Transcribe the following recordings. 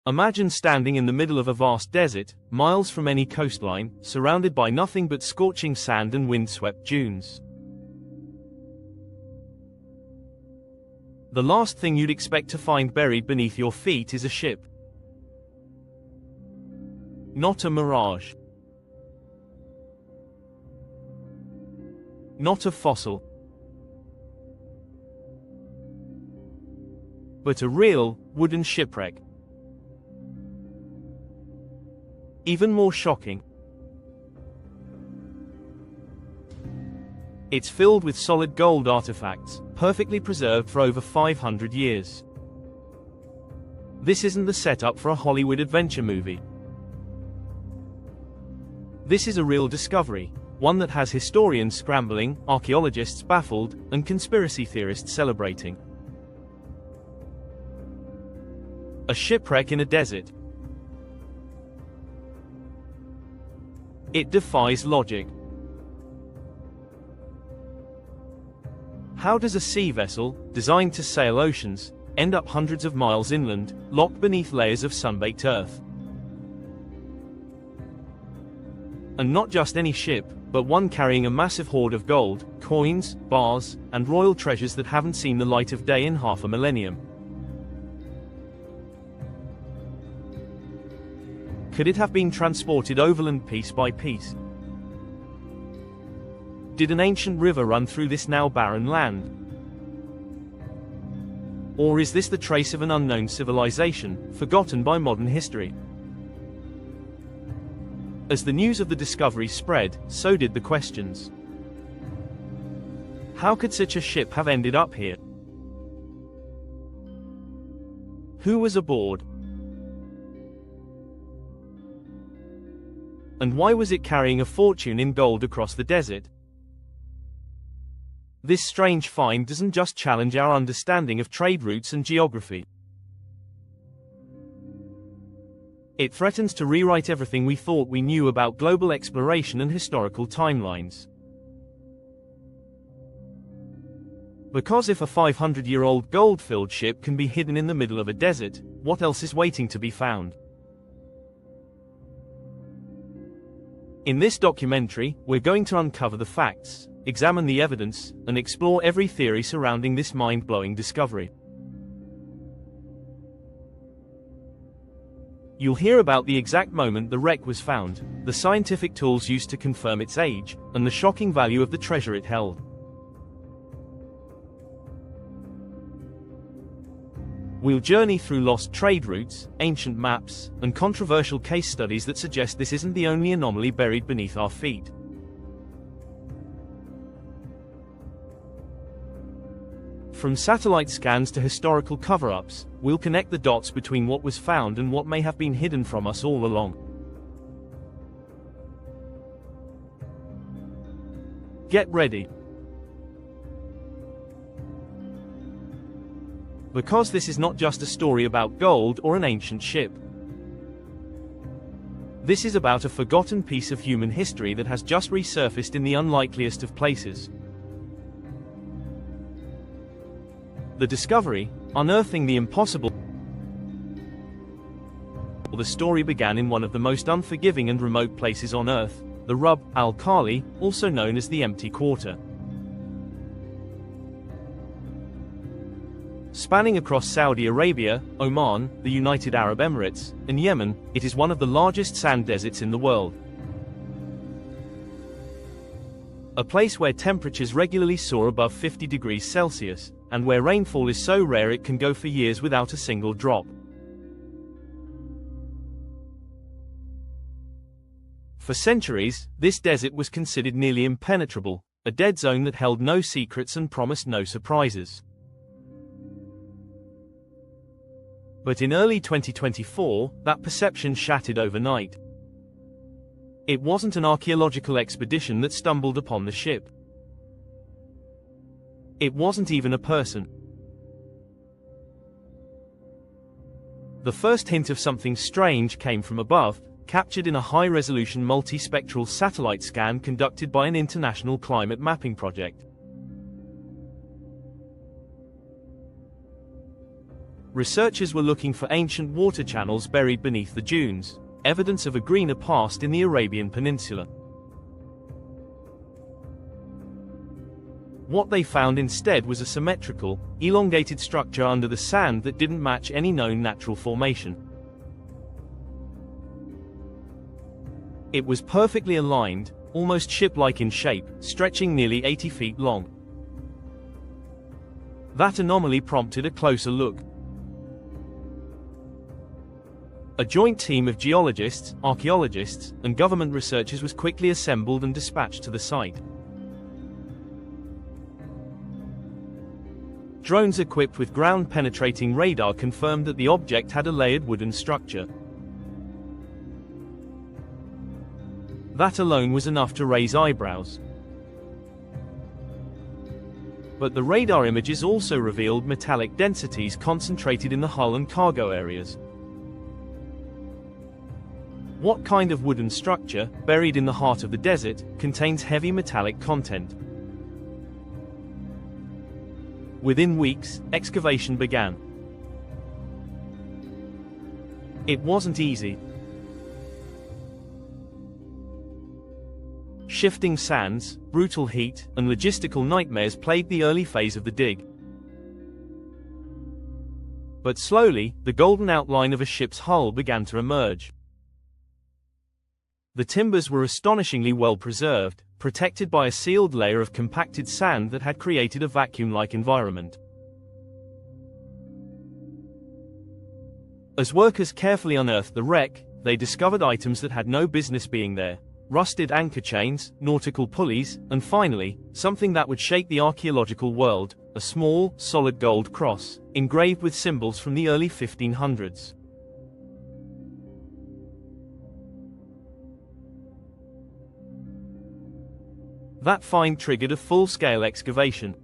Imagine standing in the middle of a vast desert, miles from any coastline, surrounded by nothing but scorching sand and wind-swept dunes. The last thing you'd expect to find buried beneath your feet is a ship. Not a mirage. Not a fossil. But a real, wooden shipwreck. Even more shocking. It's filled with solid gold artifacts, perfectly preserved for over 500 years. This isn't the setup for a Hollywood adventure movie. This is a real discovery, one that has historians scrambling, archaeologists baffled, and conspiracy theorists celebrating. A shipwreck in a desert. It defies logic. How does a sea vessel, designed to sail oceans, end up hundreds of miles inland, locked beneath layers of sun-baked earth? And not just any ship, but one carrying a massive hoard of gold, coins, bars, and royal treasures that haven't seen the light of day in half a millennium. Could it have been transported overland piece by piece? Did an ancient river run through this now barren land? Or is this the trace of an unknown civilization, forgotten by modern history? As the news of the discovery spread, so did the questions. How could such a ship have ended up here? Who was aboard? And why was it carrying a fortune in gold across the desert? This strange find doesn't just challenge our understanding of trade routes and geography. It threatens to rewrite everything we thought we knew about global exploration and historical timelines. Because if a 500-year-old gold-filled ship can be hidden in the middle of a desert, what else is waiting to be found? In this documentary, we're going to uncover the facts, examine the evidence, and explore every theory surrounding this mind-blowing discovery. You'll hear about the exact moment the wreck was found, the scientific tools used to confirm its age, and the shocking value of the treasure it held. We'll journey through lost trade routes, ancient maps, and controversial case studies that suggest this isn't the only anomaly buried beneath our feet. From satellite scans to historical cover-ups, we'll connect the dots between what was found and what may have been hidden from us all along. Get ready. Because this is not just a story about gold or an ancient ship. This is about a forgotten piece of human history that has just resurfaced in the unlikeliest of places. The discovery, unearthing the impossible. The story began in one of the most unforgiving and remote places on Earth, the Rub al-Khali, also known as the Empty Quarter. Spanning across Saudi Arabia, Oman, the United Arab Emirates, and Yemen, it is one of the largest sand deserts in the world. A place where temperatures regularly soar above 50 degrees Celsius, and where rainfall is so rare it can go for years without a single drop. For centuries, this desert was considered nearly impenetrable, a dead zone that held no secrets and promised no surprises. But in early 2024, that perception shattered overnight. It wasn't an archaeological expedition that stumbled upon the ship. It wasn't even a person. The first hint of something strange came from above, captured in a high-resolution multispectral satellite scan conducted by an international climate mapping project. Researchers were looking for ancient water channels buried beneath the dunes, evidence of a greener past in the Arabian Peninsula. What they found instead was a symmetrical, elongated structure under the sand that didn't match any known natural formation. It was perfectly aligned, almost ship-like in shape, stretching nearly 80 feet long. That anomaly prompted a closer look. A joint team of geologists, archaeologists, and government researchers was quickly assembled and dispatched to the site. Drones equipped with ground-penetrating radar confirmed that the object had a layered wooden structure. That alone was enough to raise eyebrows. But the radar images also revealed metallic densities concentrated in the hull and cargo areas. What kind of wooden structure, buried in the heart of the desert, contains heavy metallic content? Within weeks, excavation began. It wasn't easy. Shifting sands, brutal heat, and logistical nightmares plagued the early phase of the dig. But slowly, the golden outline of a ship's hull began to emerge. The timbers were astonishingly well preserved, protected by a sealed layer of compacted sand that had created a vacuum-like environment. As workers carefully unearthed the wreck, they discovered items that had no business being there: rusted anchor chains, nautical pulleys, and finally, something that would shake the archaeological world: a small, solid gold cross, engraved with symbols from the early 1500s. That find triggered a full-scale excavation.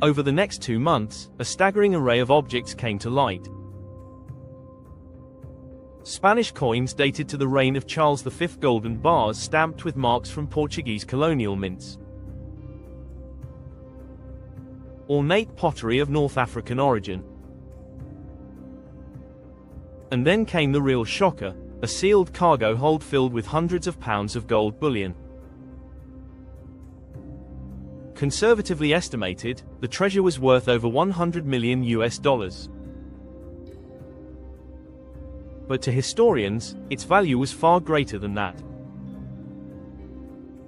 Over the next 2 months, a staggering array of objects came to light. Spanish coins dated to the reign of Charles V, golden bars stamped with marks from Portuguese colonial mints. Ornate pottery of North African origin. And then came the real shocker: a sealed cargo hold filled with hundreds of pounds of gold bullion. Conservatively estimated, the treasure was worth over $100 million. But to historians, its value was far greater than that.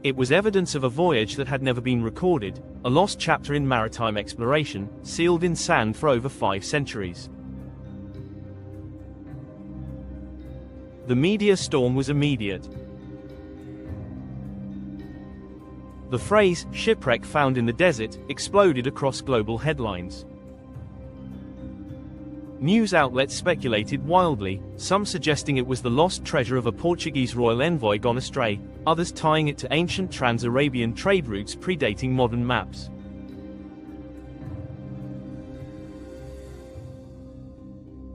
It was evidence of a voyage that had never been recorded, a lost chapter in maritime exploration, sealed in sand for over 5 centuries. The media storm was immediate. The phrase, "shipwreck found in the desert," exploded across global headlines. News outlets speculated wildly, some suggesting it was the lost treasure of a Portuguese royal envoy gone astray, others tying it to ancient trans-Arabian trade routes predating modern maps.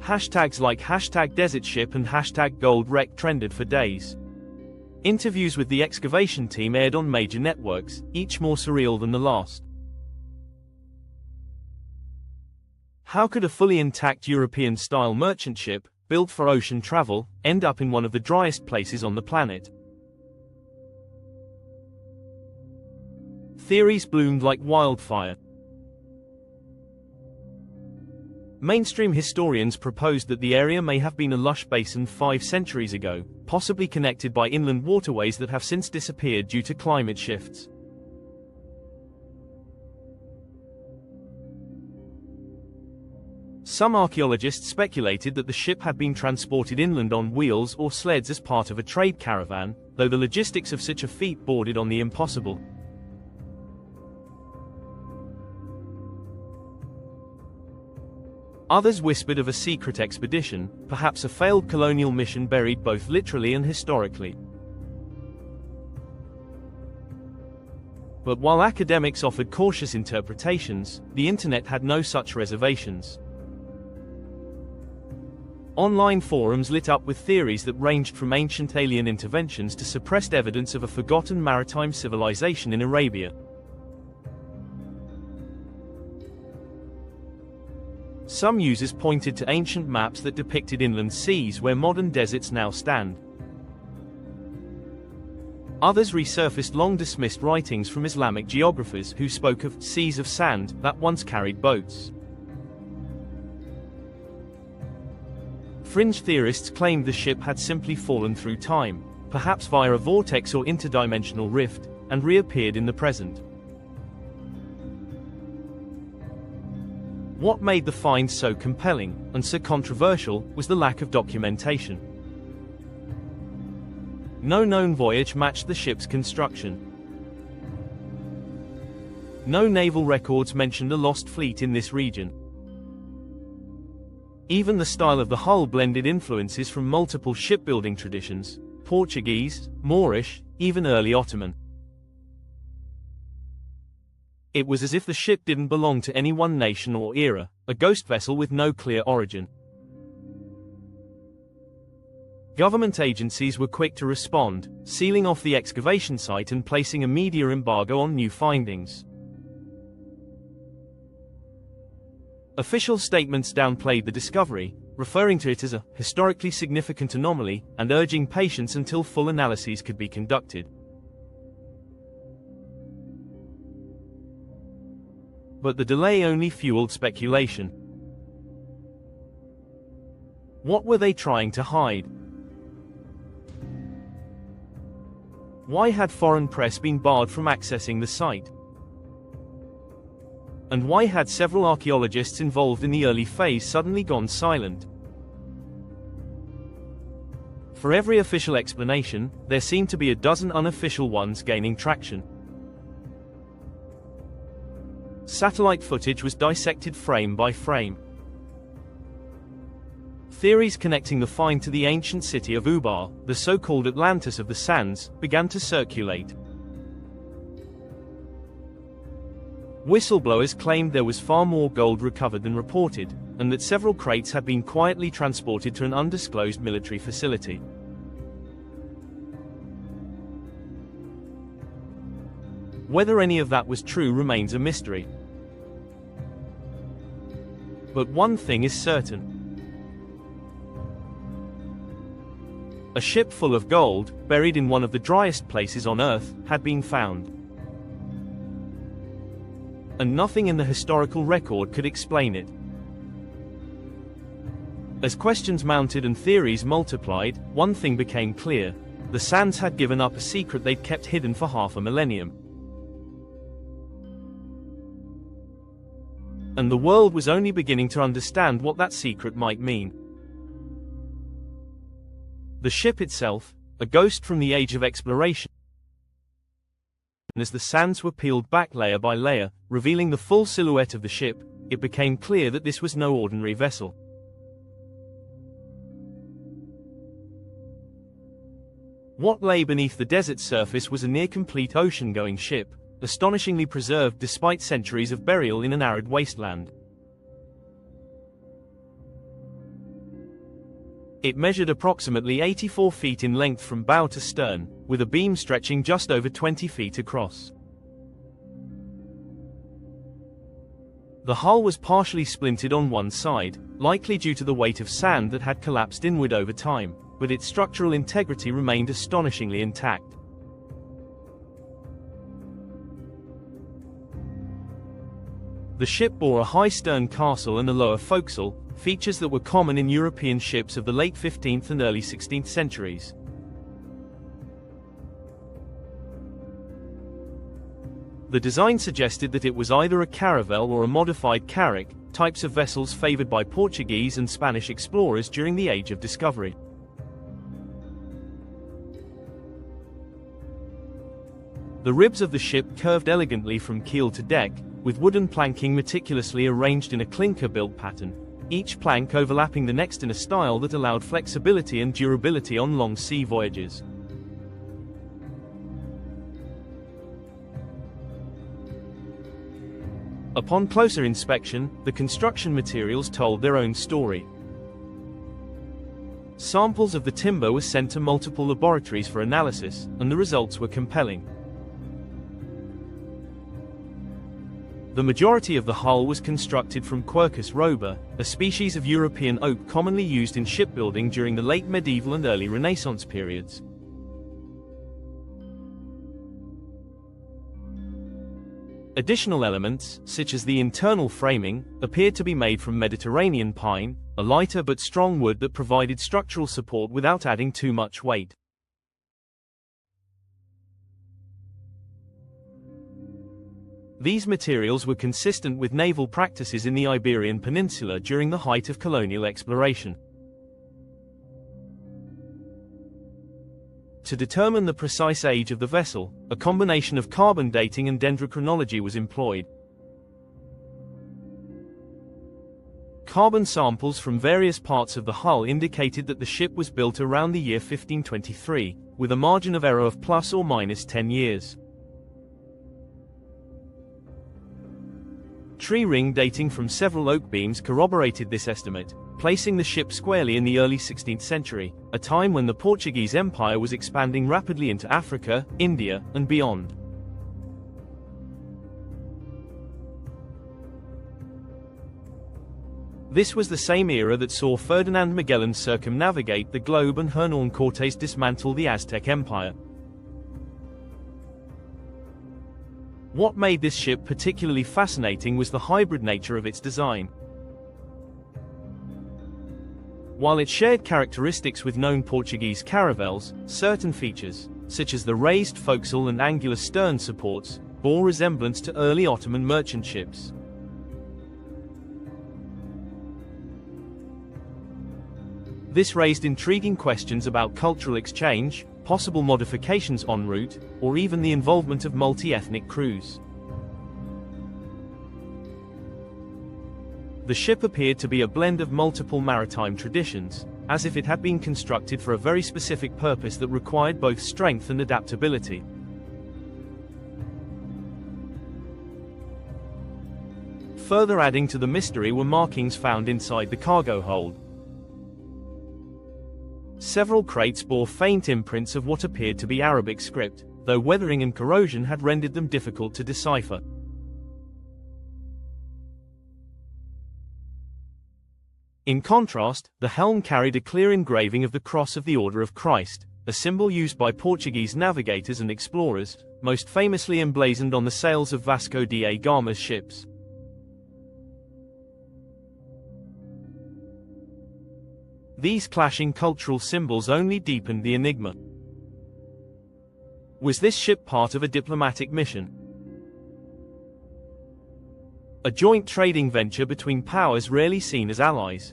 Hashtags like #DesertShip and #GoldWreck trended for days. Interviews with the excavation team aired on major networks, each more surreal than the last. How could a fully intact European-style merchant ship, built for ocean travel, end up in one of the driest places on the planet? Theories bloomed like wildfire. Mainstream historians proposed that the area may have been a lush basin 5 centuries ago, possibly connected by inland waterways that have since disappeared due to climate shifts. Some archaeologists speculated that the ship had been transported inland on wheels or sleds as part of a trade caravan, though the logistics of such a feat bordered on the impossible. Others whispered of a secret expedition, perhaps a failed colonial mission buried both literally and historically. But while academics offered cautious interpretations, the internet had no such reservations. Online forums lit up with theories that ranged from ancient alien interventions to suppressed evidence of a forgotten maritime civilization in Arabia. Some users pointed to ancient maps that depicted inland seas where modern deserts now stand. Others resurfaced long-dismissed writings from Islamic geographers who spoke of seas of sand that once carried boats. Fringe theorists claimed the ship had simply fallen through time, perhaps via a vortex or interdimensional rift, and reappeared in the present. What made the find so compelling, and so controversial, was the lack of documentation. No known voyage matched the ship's construction. No naval records mentioned a lost fleet in this region. Even the style of the hull blended influences from multiple shipbuilding traditions: Portuguese, Moorish, even early Ottoman. It was as if the ship didn't belong to any one nation or era, a ghost vessel with no clear origin. Government agencies were quick to respond, sealing off the excavation site and placing a media embargo on new findings. Official statements downplayed the discovery, referring to it as a historically significant anomaly and urging patience until full analyses could be conducted. But the delay only fueled speculation. What were they trying to hide? Why had foreign press been barred from accessing the site? And why had several archaeologists involved in the early phase suddenly gone silent? For every official explanation, there seemed to be a dozen unofficial ones gaining traction. Satellite footage was dissected frame by frame. Theories connecting the find to the ancient city of Ubar, the so-called Atlantis of the Sands, began to circulate. Whistleblowers claimed there was far more gold recovered than reported, and that several crates had been quietly transported to an undisclosed military facility. Whether any of that was true remains a mystery. But one thing is certain. A ship full of gold, buried in one of the driest places on Earth, had been found. And nothing in the historical record could explain it. As questions mounted and theories multiplied, one thing became clear: the Sands had given up a secret they'd kept hidden for half a millennium. And the world was only beginning to understand what that secret might mean. The ship itself, a ghost from the age of exploration. As the sands were peeled back layer by layer, revealing the full silhouette of the ship, it became clear that this was no ordinary vessel. What lay beneath the desert surface was a near-complete ocean-going ship, astonishingly preserved despite centuries of burial in an arid wasteland. It measured approximately 84 feet in length from bow to stern, with a beam stretching just over 20 feet across. The hull was partially splintered on one side, likely due to the weight of sand that had collapsed inward over time, but its structural integrity remained astonishingly intact. The ship bore a high stern castle and a lower forecastle, features that were common in European ships of the late 15th and early 16th centuries. The design suggested that it was either a caravel or a modified carrack, types of vessels favored by Portuguese and Spanish explorers during the Age of Discovery. The ribs of the ship curved elegantly from keel to deck, with wooden planking meticulously arranged in a clinker-built pattern, each plank overlapping the next in a style that allowed flexibility and durability on long sea voyages. Upon closer inspection, the construction materials told their own story. Samples of the timber were sent to multiple laboratories for analysis, and the results were compelling. The majority of the hull was constructed from Quercus robur, a species of European oak commonly used in shipbuilding during the late medieval and early Renaissance periods. Additional elements, such as the internal framing, appeared to be made from Mediterranean pine, a lighter but strong wood that provided structural support without adding too much weight. These materials were consistent with naval practices in the Iberian Peninsula during the height of colonial exploration. To determine the precise age of the vessel, a combination of carbon dating and dendrochronology was employed. Carbon samples from various parts of the hull indicated that the ship was built around the year 1523, with a margin of error of plus or minus 10 years. Tree ring dating from several oak beams corroborated this estimate, placing the ship squarely in the early 16th century, a time when the Portuguese Empire was expanding rapidly into Africa, India, and beyond. This was the same era that saw Ferdinand Magellan circumnavigate the globe and Hernán Cortés dismantle the Aztec Empire. What made this ship particularly fascinating was the hybrid nature of its design. While it shared characteristics with known Portuguese caravels, certain features, such as the raised forecastle and angular stern supports, bore resemblance to early Ottoman merchant ships. This raised intriguing questions about cultural exchange, possible modifications en route, or even the involvement of multi-ethnic crews. The ship appeared to be a blend of multiple maritime traditions, as if it had been constructed for a very specific purpose that required both strength and adaptability. Further adding to the mystery were markings found inside the cargo hold. Several crates bore faint imprints of what appeared to be Arabic script, though weathering and corrosion had rendered them difficult to decipher. In contrast, the helm carried a clear engraving of the Cross of the Order of Christ, a symbol used by Portuguese navigators and explorers, most famously emblazoned on the sails of Vasco da Gama's ships. These clashing cultural symbols only deepened the enigma. Was this ship part of a diplomatic mission? A joint trading venture between powers rarely seen as allies?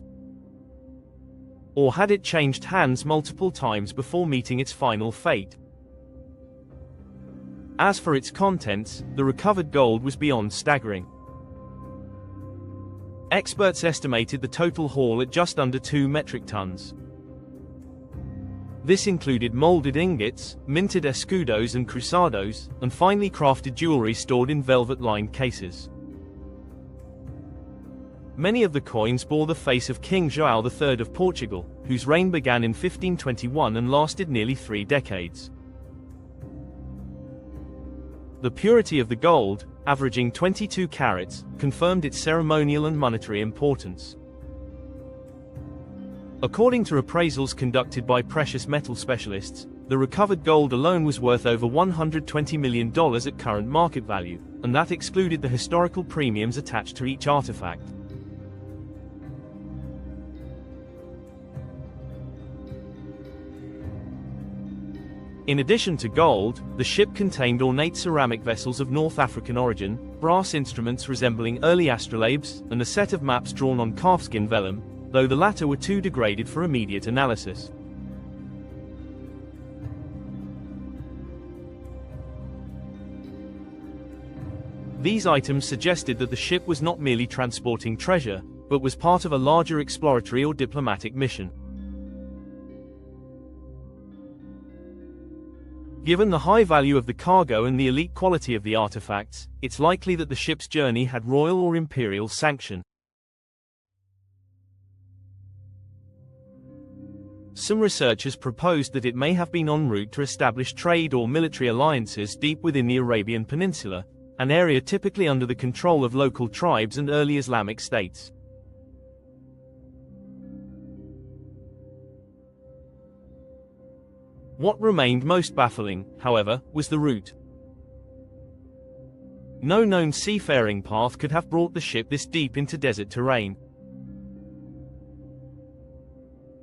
Or had it changed hands multiple times before meeting its final fate? As for its contents, the recovered gold was beyond staggering. Experts estimated the total haul at just under 2 metric tons. This included molded ingots, minted escudos and cruzados, and finely crafted jewelry stored in velvet-lined cases. Many of the coins bore the face of King João III of Portugal, whose reign began in 1521 and lasted nearly 3 decades. The purity of the gold, averaging 22 carats, confirmed its ceremonial and monetary importance. According to appraisals conducted by precious metal specialists, the recovered gold alone was worth over $120 million at current market value, and that excluded the historical premiums attached to each artifact. In addition to gold, the ship contained ornate ceramic vessels of North African origin, brass instruments resembling early astrolabes, and a set of maps drawn on calfskin vellum, though the latter were too degraded for immediate analysis. These items suggested that the ship was not merely transporting treasure, but was part of a larger exploratory or diplomatic mission. Given the high value of the cargo and the elite quality of the artifacts, it's likely that the ship's journey had royal or imperial sanction. Some researchers proposed that it may have been en route to establish trade or military alliances deep within the Arabian Peninsula, an area typically under the control of local tribes and early Islamic states. What remained most baffling, however, was the route. No known seafaring path could have brought the ship this deep into desert terrain.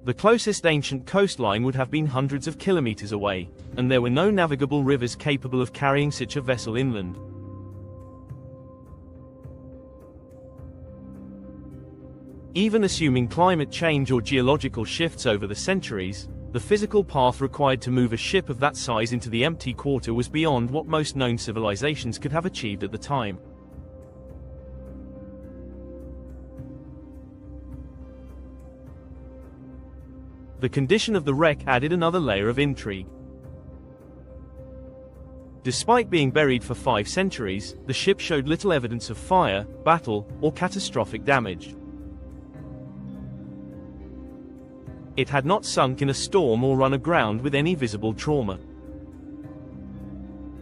The closest ancient coastline would have been hundreds of kilometers away, and there were no navigable rivers capable of carrying such a vessel inland. Even assuming climate change or geological shifts over the centuries, the physical path required to move a ship of that size into the empty quarter was beyond what most known civilizations could have achieved at the time. The condition of the wreck added another layer of intrigue. Despite being buried for 5 centuries, the ship showed little evidence of fire, battle, or catastrophic damage. It had not sunk in a storm or run aground with any visible trauma.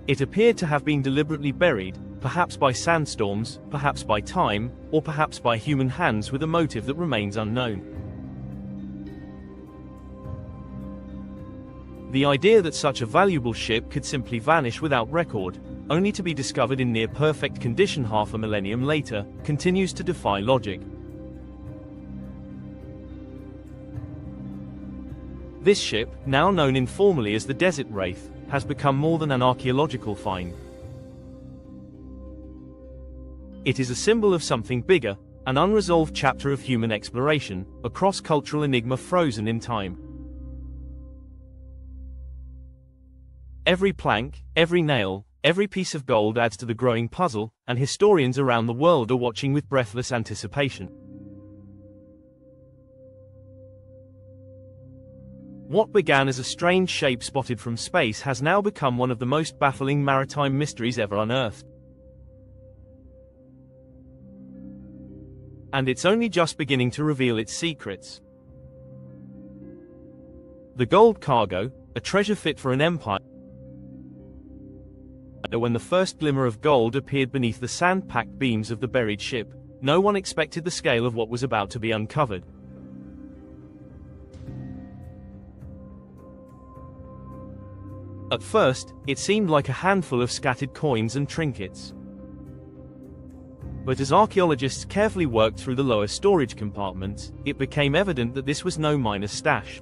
It appeared to have been deliberately buried, perhaps by sandstorms, perhaps by time, or perhaps by human hands with a motive that remains unknown. The idea that such a valuable ship could simply vanish without record, only to be discovered in near-perfect condition half a millennium later, continues to defy logic. This ship, now known informally as the Desert Wraith, has become more than an archaeological find. It is a symbol of something bigger, an unresolved chapter of human exploration, a cross-cultural enigma frozen in time. Every plank, every nail, every piece of gold adds to the growing puzzle, and historians around the world are watching with breathless anticipation. What began as a strange shape spotted from space has now become one of the most baffling maritime mysteries ever unearthed. And it's only just beginning to reveal its secrets. The gold cargo, a treasure fit for an empire. When the first glimmer of gold appeared beneath the sand-packed beams of the buried ship, no one expected the scale of what was about to be uncovered. At first, it seemed like a handful of scattered coins and trinkets. But as archaeologists carefully worked through the lower storage compartments, it became evident that this was no minor stash.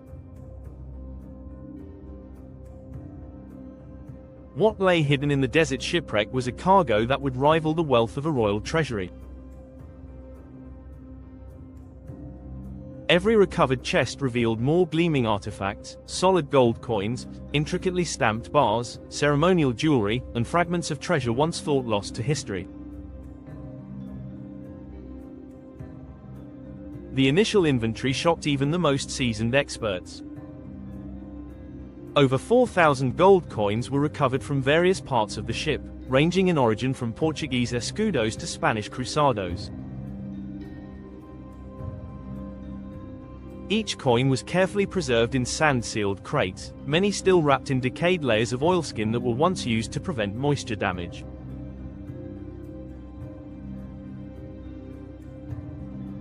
What lay hidden in the desert shipwreck was a cargo that would rival the wealth of a royal treasury. Every recovered chest revealed more gleaming artifacts, solid gold coins, intricately stamped bars, ceremonial jewelry, and fragments of treasure once thought lost to history. The initial inventory shocked even the most seasoned experts. Over 4,000 gold coins were recovered from various parts of the ship, ranging in origin from Portuguese escudos to Spanish cruzados. Each coin was carefully preserved in sand-sealed crates, many still wrapped in decayed layers of oilskin that were once used to prevent moisture damage.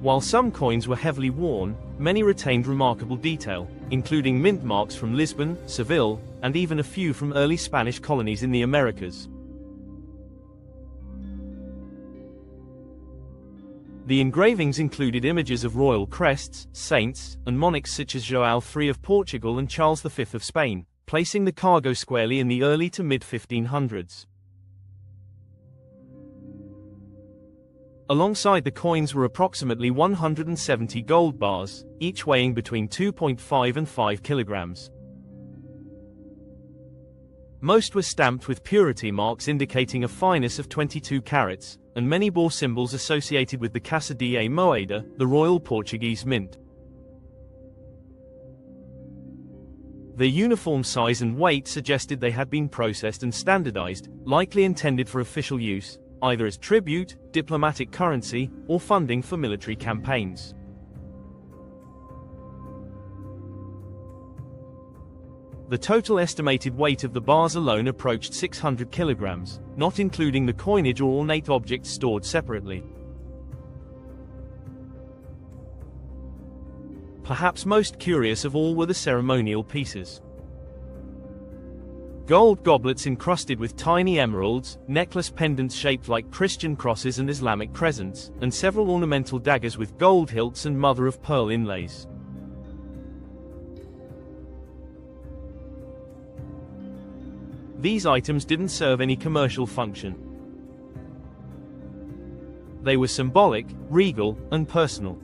While some coins were heavily worn, many retained remarkable detail, including mint marks from Lisbon, Seville, and even a few from early Spanish colonies in the Americas. The engravings included images of royal crests, saints, and monarchs such as João III of Portugal and Charles V of Spain, placing the cargo squarely in the early to mid-1500s. Alongside the coins were approximately 170 gold bars, each weighing between 2.5 and 5 kilograms. Most were stamped with purity marks indicating a fineness of 22 carats, and many bore symbols associated with the Casa de Moeda, the royal Portuguese mint. Their uniform size and weight suggested they had been processed and standardized, likely intended for official use, either as tribute, diplomatic currency, or funding for military campaigns. The total estimated weight of the bars alone approached 600 kilograms, not including the coinage or ornate objects stored separately. Perhaps most curious of all were the ceremonial pieces. Gold goblets encrusted with tiny emeralds, necklace pendants shaped like Christian crosses and Islamic crescents, and several ornamental daggers with gold hilts and mother-of-pearl inlays. These items didn't serve any commercial function. They were symbolic, regal, and personal.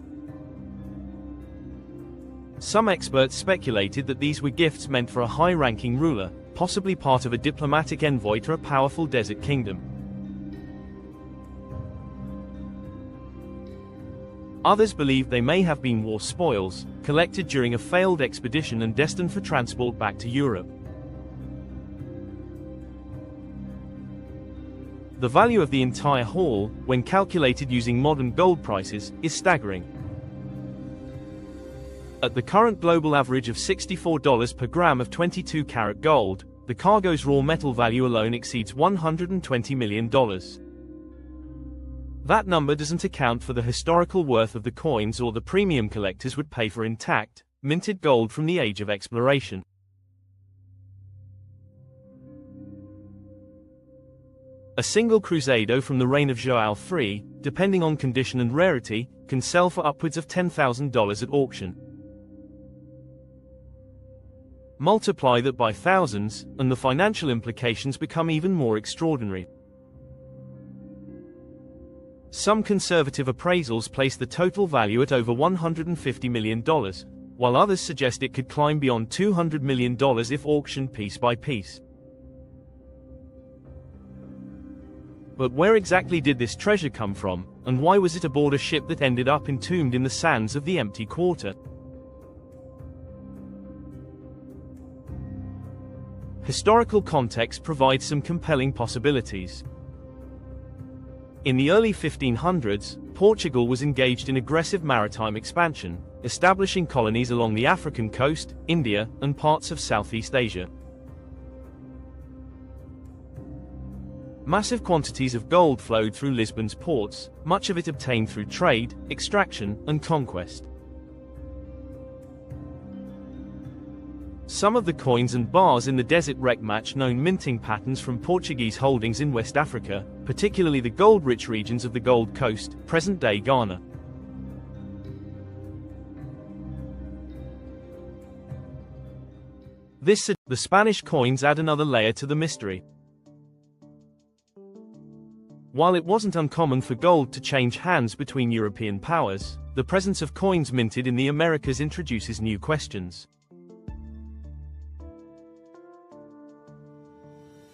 Some experts speculated that these were gifts meant for a high-ranking ruler, possibly part of a diplomatic envoy to a powerful desert kingdom. Others believed they may have been war spoils, collected during a failed expedition and destined for transport back to Europe. The value of the entire haul, when calculated using modern gold prices, is staggering. At the current global average of $64 per gram of 22-karat gold, the cargo's raw metal value alone exceeds $120 million. That number doesn't account for the historical worth of the coins or the premium collectors would pay for intact, minted gold from the age of exploration. A single cruzado from the reign of João III, depending on condition and rarity, can sell for upwards of $10,000 at auction. Multiply that by thousands, and the financial implications become even more extraordinary. Some conservative appraisals place the total value at over $150 million, while others suggest it could climb beyond $200 million if auctioned piece by piece. But where exactly did this treasure come from, and why was it aboard a ship that ended up entombed in the sands of the empty quarter? Historical context provides some compelling possibilities. In the early 1500s, Portugal was engaged in aggressive maritime expansion, establishing colonies along the African coast, India, and parts of Southeast Asia. Massive quantities of gold flowed through Lisbon's ports, much of it obtained through trade, extraction, and conquest. Some of the coins and bars in the desert wreck match known minting patterns from Portuguese holdings in West Africa, particularly the gold-rich regions of the Gold Coast, present-day Ghana. The Spanish coins add another layer to the mystery. While it wasn't uncommon for gold to change hands between European powers, the presence of coins minted in the Americas introduces new questions.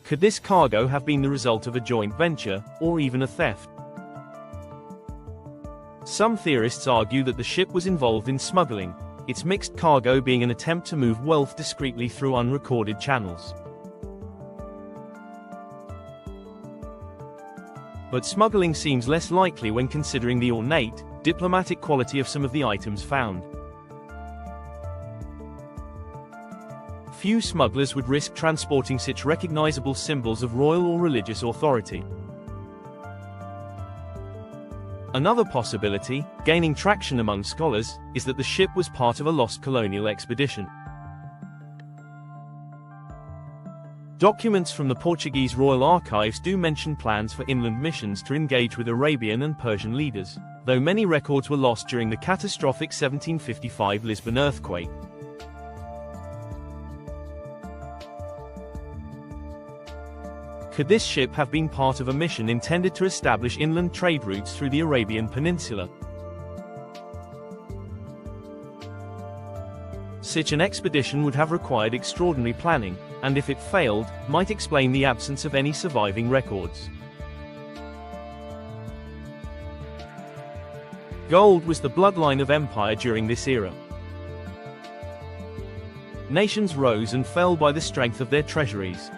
Could this cargo have been the result of a joint venture, or even a theft? Some theorists argue that the ship was involved in smuggling, its mixed cargo being an attempt to move wealth discreetly through unrecorded channels. But smuggling seems less likely when considering the ornate, diplomatic quality of some of the items found. Few smugglers would risk transporting such recognizable symbols of royal or religious authority. Another possibility, gaining traction among scholars, is that the ship was part of a lost colonial expedition. Documents from the Portuguese royal archives do mention plans for inland missions to engage with Arabian and Persian leaders, though many records were lost during the catastrophic 1755 Lisbon earthquake. Could this ship have been part of a mission intended to establish inland trade routes through the Arabian Peninsula? Such an expedition would have required extraordinary planning, and if it failed, might explain the absence of any surviving records. Gold was the bloodline of empire during this era. Nations rose and fell by the strength of their treasuries.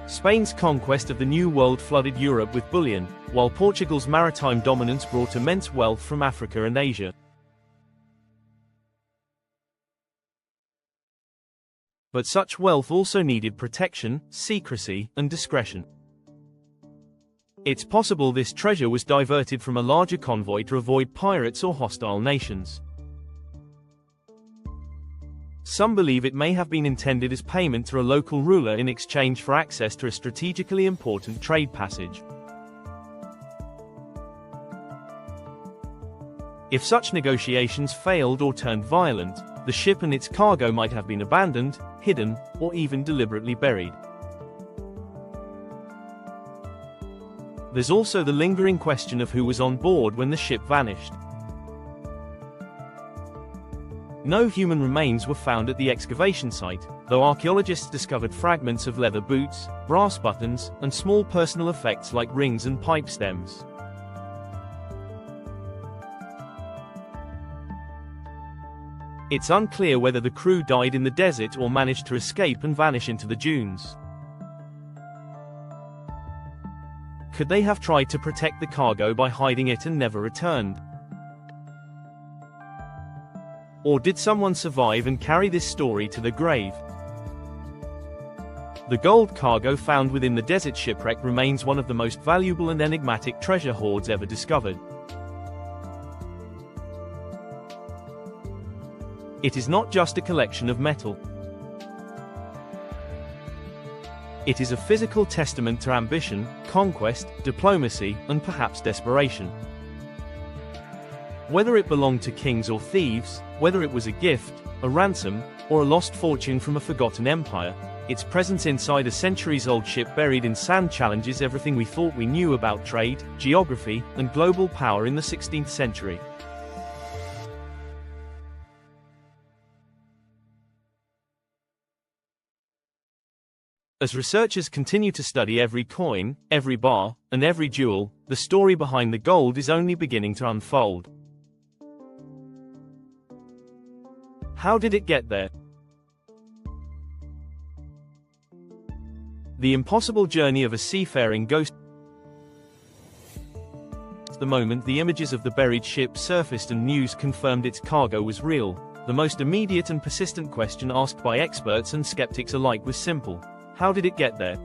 Spain's conquest of the New World flooded Europe with bullion, while Portugal's maritime dominance brought immense wealth from Africa and Asia. But such wealth also needed protection, secrecy, and discretion. It's possible this treasure was diverted from a larger convoy to avoid pirates or hostile nations. Some believe it may have been intended as payment to a local ruler in exchange for access to a strategically important trade passage. If such negotiations failed or turned violent, the ship and its cargo might have been abandoned, hidden, or even deliberately buried. There's also the lingering question of who was on board when the ship vanished. No human remains were found at the excavation site, though archaeologists discovered fragments of leather boots, brass buttons, and small personal effects like rings and pipe stems. It's unclear whether the crew died in the desert or managed to escape and vanish into the dunes. Could they have tried to protect the cargo by hiding it and never returned? Or did someone survive and carry this story to the grave? The gold cargo found within the desert shipwreck remains one of the most valuable and enigmatic treasure hoards ever discovered. It is not just a collection of metal. It is a physical testament to ambition, conquest, diplomacy, and perhaps desperation. Whether it belonged to kings or thieves, whether it was a gift, a ransom, or a lost fortune from a forgotten empire, its presence inside a centuries-old ship buried in sand challenges everything we thought we knew about trade, geography, and global power in the 16th century. As researchers continue to study every coin, every bar, and every jewel, the story behind the gold is only beginning to unfold. How did it get there? The impossible journey of a seafaring ghost. The moment the images of the buried ship surfaced and news confirmed its cargo was real, the most immediate and persistent question asked by experts and skeptics alike was simple. How did it get there?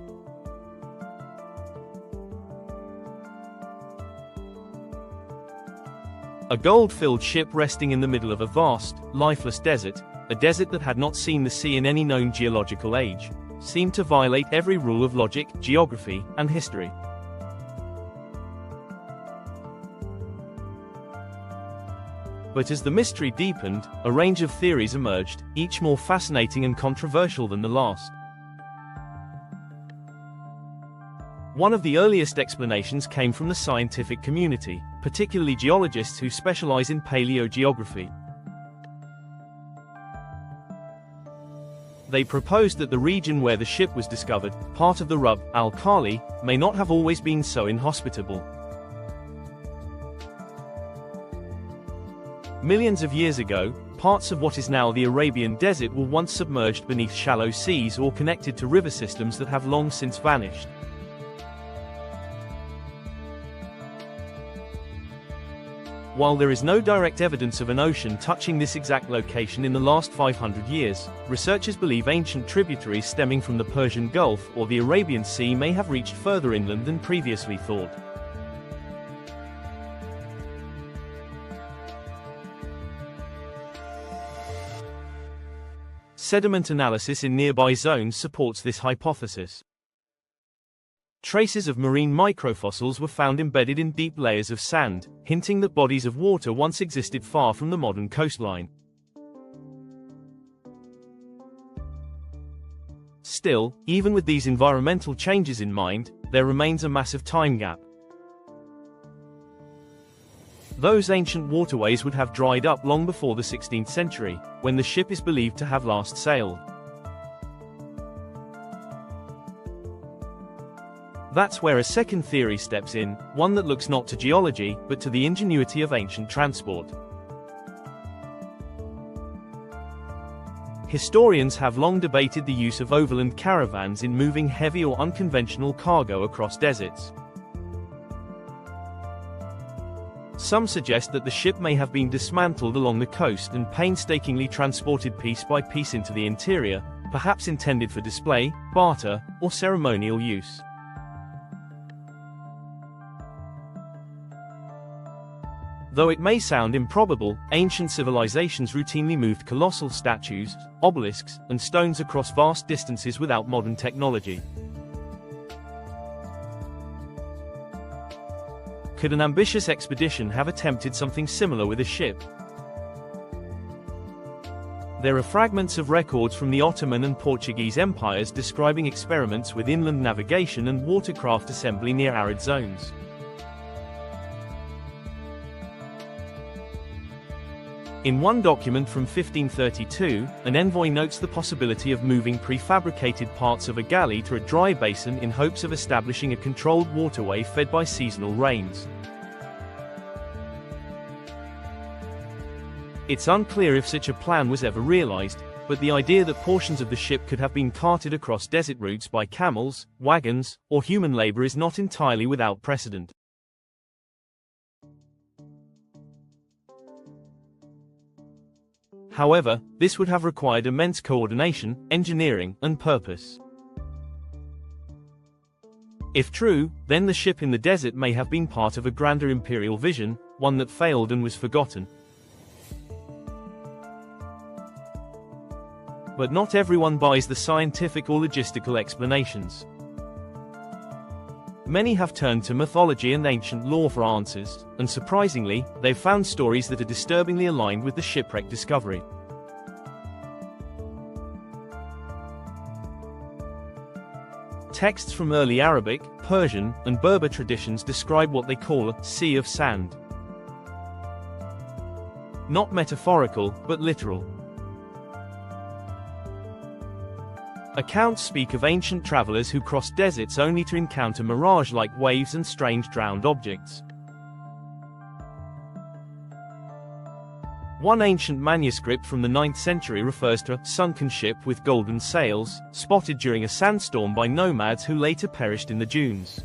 A gold-filled ship resting in the middle of a vast, lifeless desert, a desert that had not seen the sea in any known geological age, seemed to violate every rule of logic, geography, and history. But as the mystery deepened, a range of theories emerged, each more fascinating and controversial than the last. One of the earliest explanations came from the scientific community, particularly geologists who specialize in paleogeography. They proposed that the region where the ship was discovered, part of the Rub al-Khali, may not have always been so inhospitable. Millions of years ago, parts of what is now the Arabian Desert were once submerged beneath shallow seas or connected to river systems that have long since vanished. While there is no direct evidence of an ocean touching this exact location in the last 500 years, researchers believe ancient tributaries stemming from the Persian Gulf or the Arabian Sea may have reached further inland than previously thought. Sediment analysis in nearby zones supports this hypothesis. Traces of marine microfossils were found embedded in deep layers of sand, hinting that bodies of water once existed far from the modern coastline. Still, even with these environmental changes in mind, there remains a massive time gap. Those ancient waterways would have dried up long before the 16th century, when the ship is believed to have last sailed. That's where a second theory steps in, one that looks not to geology, but to the ingenuity of ancient transport. Historians have long debated the use of overland caravans in moving heavy or unconventional cargo across deserts. Some suggest that the ship may have been dismantled along the coast and painstakingly transported piece by piece into the interior, perhaps intended for display, barter, or ceremonial use. Though it may sound improbable, ancient civilizations routinely moved colossal statues, obelisks, and stones across vast distances without modern technology. Could an ambitious expedition have attempted something similar with a ship? There are fragments of records from the Ottoman and Portuguese empires describing experiments with inland navigation and watercraft assembly near arid zones. In one document from 1532, an envoy notes the possibility of moving prefabricated parts of a galley to a dry basin in hopes of establishing a controlled waterway fed by seasonal rains. It's unclear if such a plan was ever realized, but the idea that portions of the ship could have been carted across desert routes by camels, wagons, or human labor is not entirely without precedent. However, this would have required immense coordination, engineering, and purpose. If true, then the ship in the desert may have been part of a grander imperial vision, one that failed and was forgotten. But not everyone buys the scientific or logistical explanations. Many have turned to mythology and ancient lore for answers, and surprisingly, they've found stories that are disturbingly aligned with the shipwreck discovery. Texts from early Arabic, Persian, and Berber traditions describe what they call a sea of sand. Not metaphorical, but literal. Accounts speak of ancient travelers who crossed deserts only to encounter mirage-like waves and strange drowned objects. One ancient manuscript from the 9th century refers to a sunken ship with golden sails, spotted during a sandstorm by nomads who later perished in the dunes.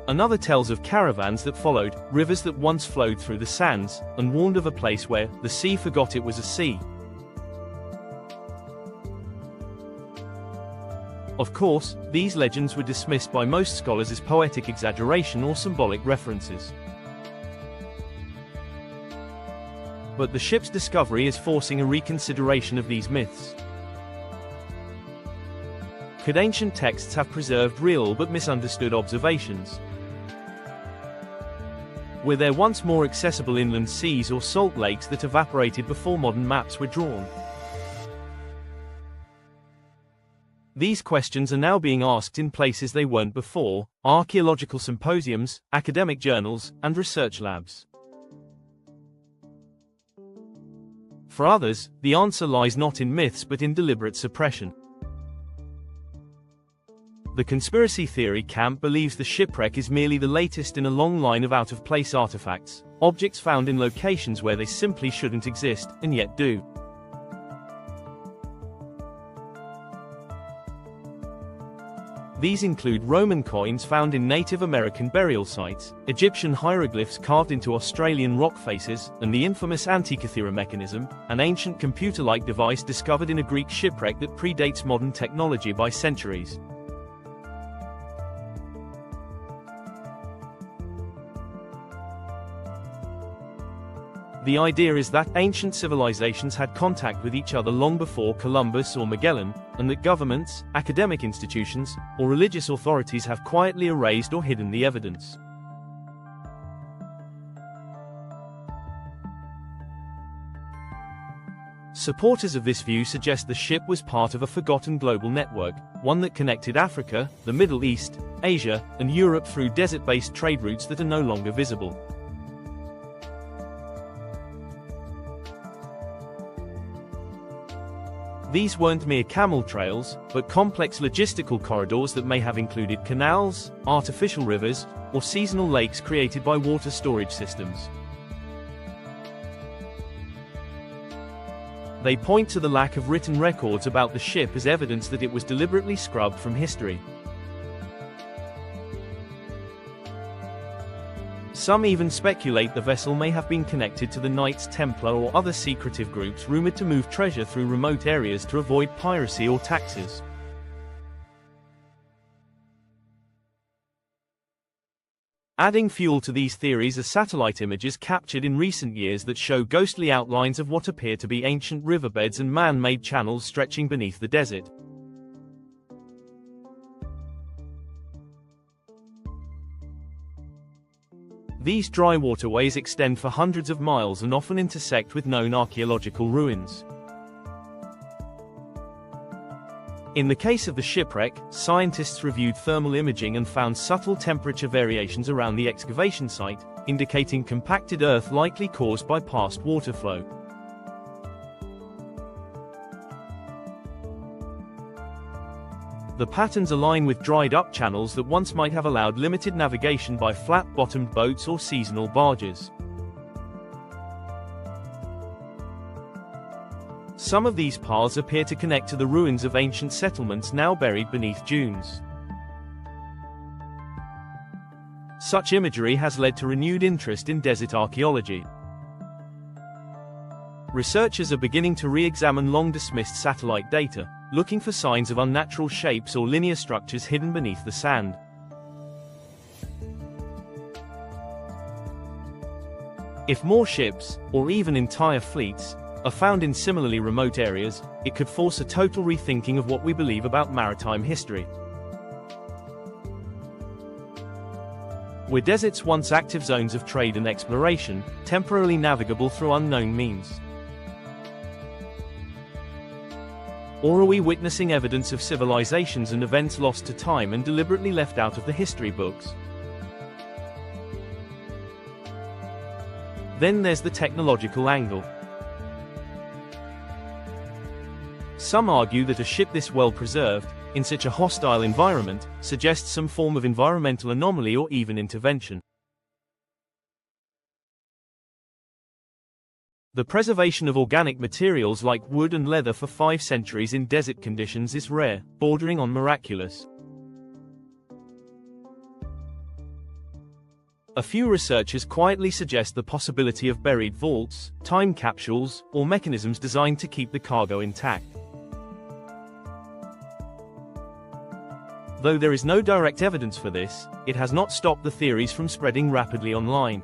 Another tells of caravans that followed, rivers that once flowed through the sands, and warned of a place where the sea forgot it was a sea. Of course, these legends were dismissed by most scholars as poetic exaggeration or symbolic references. But the ship's discovery is forcing a reconsideration of these myths. Could ancient texts have preserved real but misunderstood observations? Were there once more accessible inland seas or salt lakes that evaporated before modern maps were drawn? These questions are now being asked in places they weren't before: archaeological symposiums, academic journals, and research labs. For others, the answer lies not in myths but in deliberate suppression. The conspiracy theory camp believes the shipwreck is merely the latest in a long line of out-of-place artifacts, objects found in locations where they simply shouldn't exist, and yet do. These include Roman coins found in Native American burial sites, Egyptian hieroglyphs carved into Australian rock faces, and the infamous Antikythera mechanism, an ancient computer-like device discovered in a Greek shipwreck that predates modern technology by centuries. The idea is that ancient civilizations had contact with each other long before Columbus or Magellan, and that governments, academic institutions, or religious authorities have quietly erased or hidden the evidence. Supporters of this view suggest the ship was part of a forgotten global network, one that connected Africa, the Middle East, Asia, and Europe through desert-based trade routes that are no longer visible. These weren't mere camel trails, but complex logistical corridors that may have included canals, artificial rivers, or seasonal lakes created by water storage systems. They point to the lack of written records about the ship as evidence that it was deliberately scrubbed from history. Some even speculate the vessel may have been connected to the Knights Templar or other secretive groups rumored to move treasure through remote areas to avoid piracy or taxes. Adding fuel to these theories are satellite images captured in recent years that show ghostly outlines of what appear to be ancient riverbeds and man-made channels stretching beneath the desert. These dry waterways extend for hundreds of miles and often intersect with known archaeological ruins. In the case of the shipwreck, scientists reviewed thermal imaging and found subtle temperature variations around the excavation site, indicating compacted earth likely caused by past water flow. The patterns align with dried-up channels that once might have allowed limited navigation by flat-bottomed boats or seasonal barges. Some of these paths appear to connect to the ruins of ancient settlements now buried beneath dunes. Such imagery has led to renewed interest in desert archaeology. Researchers are beginning to re-examine long-dismissed satellite data, looking for signs of unnatural shapes or linear structures hidden beneath the sand. If more ships, or even entire fleets, are found in similarly remote areas, it could force a total rethinking of what we believe about maritime history. Were deserts once active zones of trade and exploration, temporarily navigable through unknown means? Or are we witnessing evidence of civilizations and events lost to time and deliberately left out of the history books? Then there's the technological angle. Some argue that a ship this well preserved, in such a hostile environment, suggests some form of environmental anomaly or even intervention. The preservation of organic materials like wood and leather for 5 centuries in desert conditions is rare, bordering on miraculous. A few researchers quietly suggest the possibility of buried vaults, time capsules, or mechanisms designed to keep the cargo intact. Though there is no direct evidence for this, it has not stopped the theories from spreading rapidly online.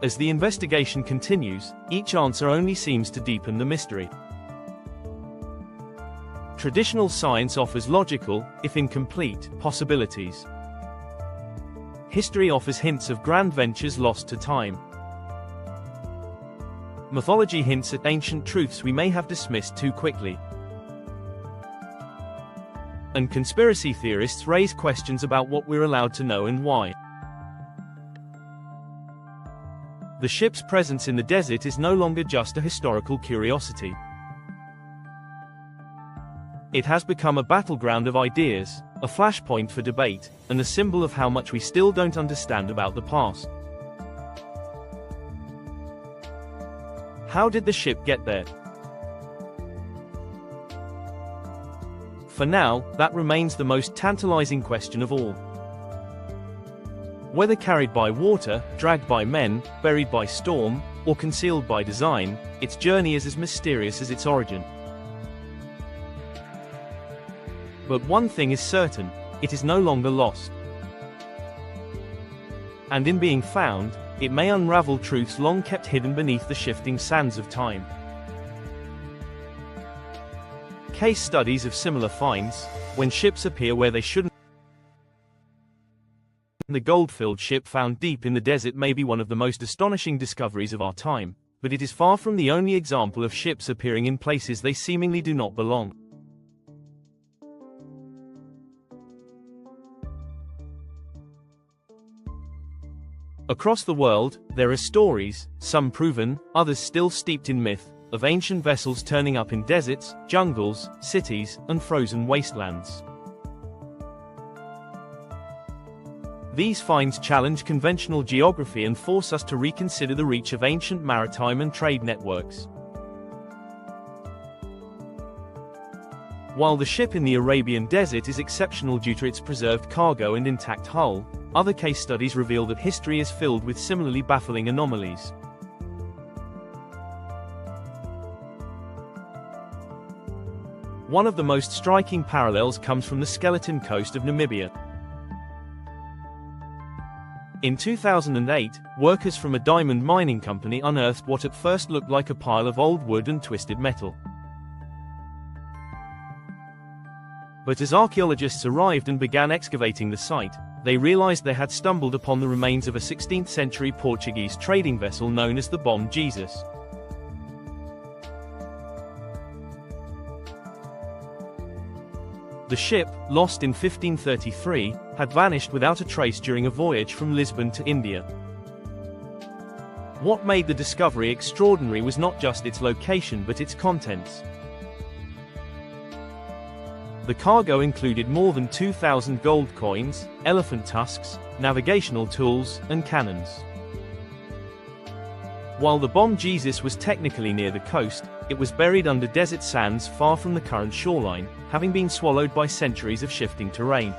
As the investigation continues, each answer only seems to deepen the mystery. Traditional science offers logical, if incomplete, possibilities. History offers hints of grand ventures lost to time. Mythology hints at ancient truths we may have dismissed too quickly. And conspiracy theorists raise questions about what we're allowed to know and why. The ship's presence in the desert is no longer just a historical curiosity. It has become a battleground of ideas, a flashpoint for debate, and a symbol of how much we still don't understand about the past. How did the ship get there? For now, that remains the most tantalizing question of all. Whether carried by water, dragged by men, buried by storm, or concealed by design, its journey is as mysterious as its origin. But one thing is certain, it is no longer lost. And in being found, it may unravel truths long kept hidden beneath the shifting sands of time. Case studies of similar finds, when ships appear where they shouldn't. The gold-filled ship found deep in the desert may be one of the most astonishing discoveries of our time, but it is far from the only example of ships appearing in places they seemingly do not belong. Across the world, there are stories, some proven, others still steeped in myth, of ancient vessels turning up in deserts, jungles, cities, and frozen wastelands. These finds challenge conventional geography and force us to reconsider the reach of ancient maritime and trade networks. While the ship in the Arabian desert is exceptional due to its preserved cargo and intact hull, other case studies reveal that history is filled with similarly baffling anomalies. One of the most striking parallels comes from the skeleton coast of Namibia. In 2008, workers from a diamond mining company unearthed what at first looked like a pile of old wood and twisted metal. But as archaeologists arrived and began excavating the site, they realized they had stumbled upon the remains of a 16th-century Portuguese trading vessel known as the Bom Jesus. The ship, lost in 1533, had vanished without a trace during a voyage from Lisbon to India. What made the discovery extraordinary was not just its location but its contents. The cargo included more than 2,000 gold coins, elephant tusks, navigational tools, and cannons. While the Bom Jesus was technically near the coast, it was buried under desert sands far from the current shoreline, having been swallowed by centuries of shifting terrain.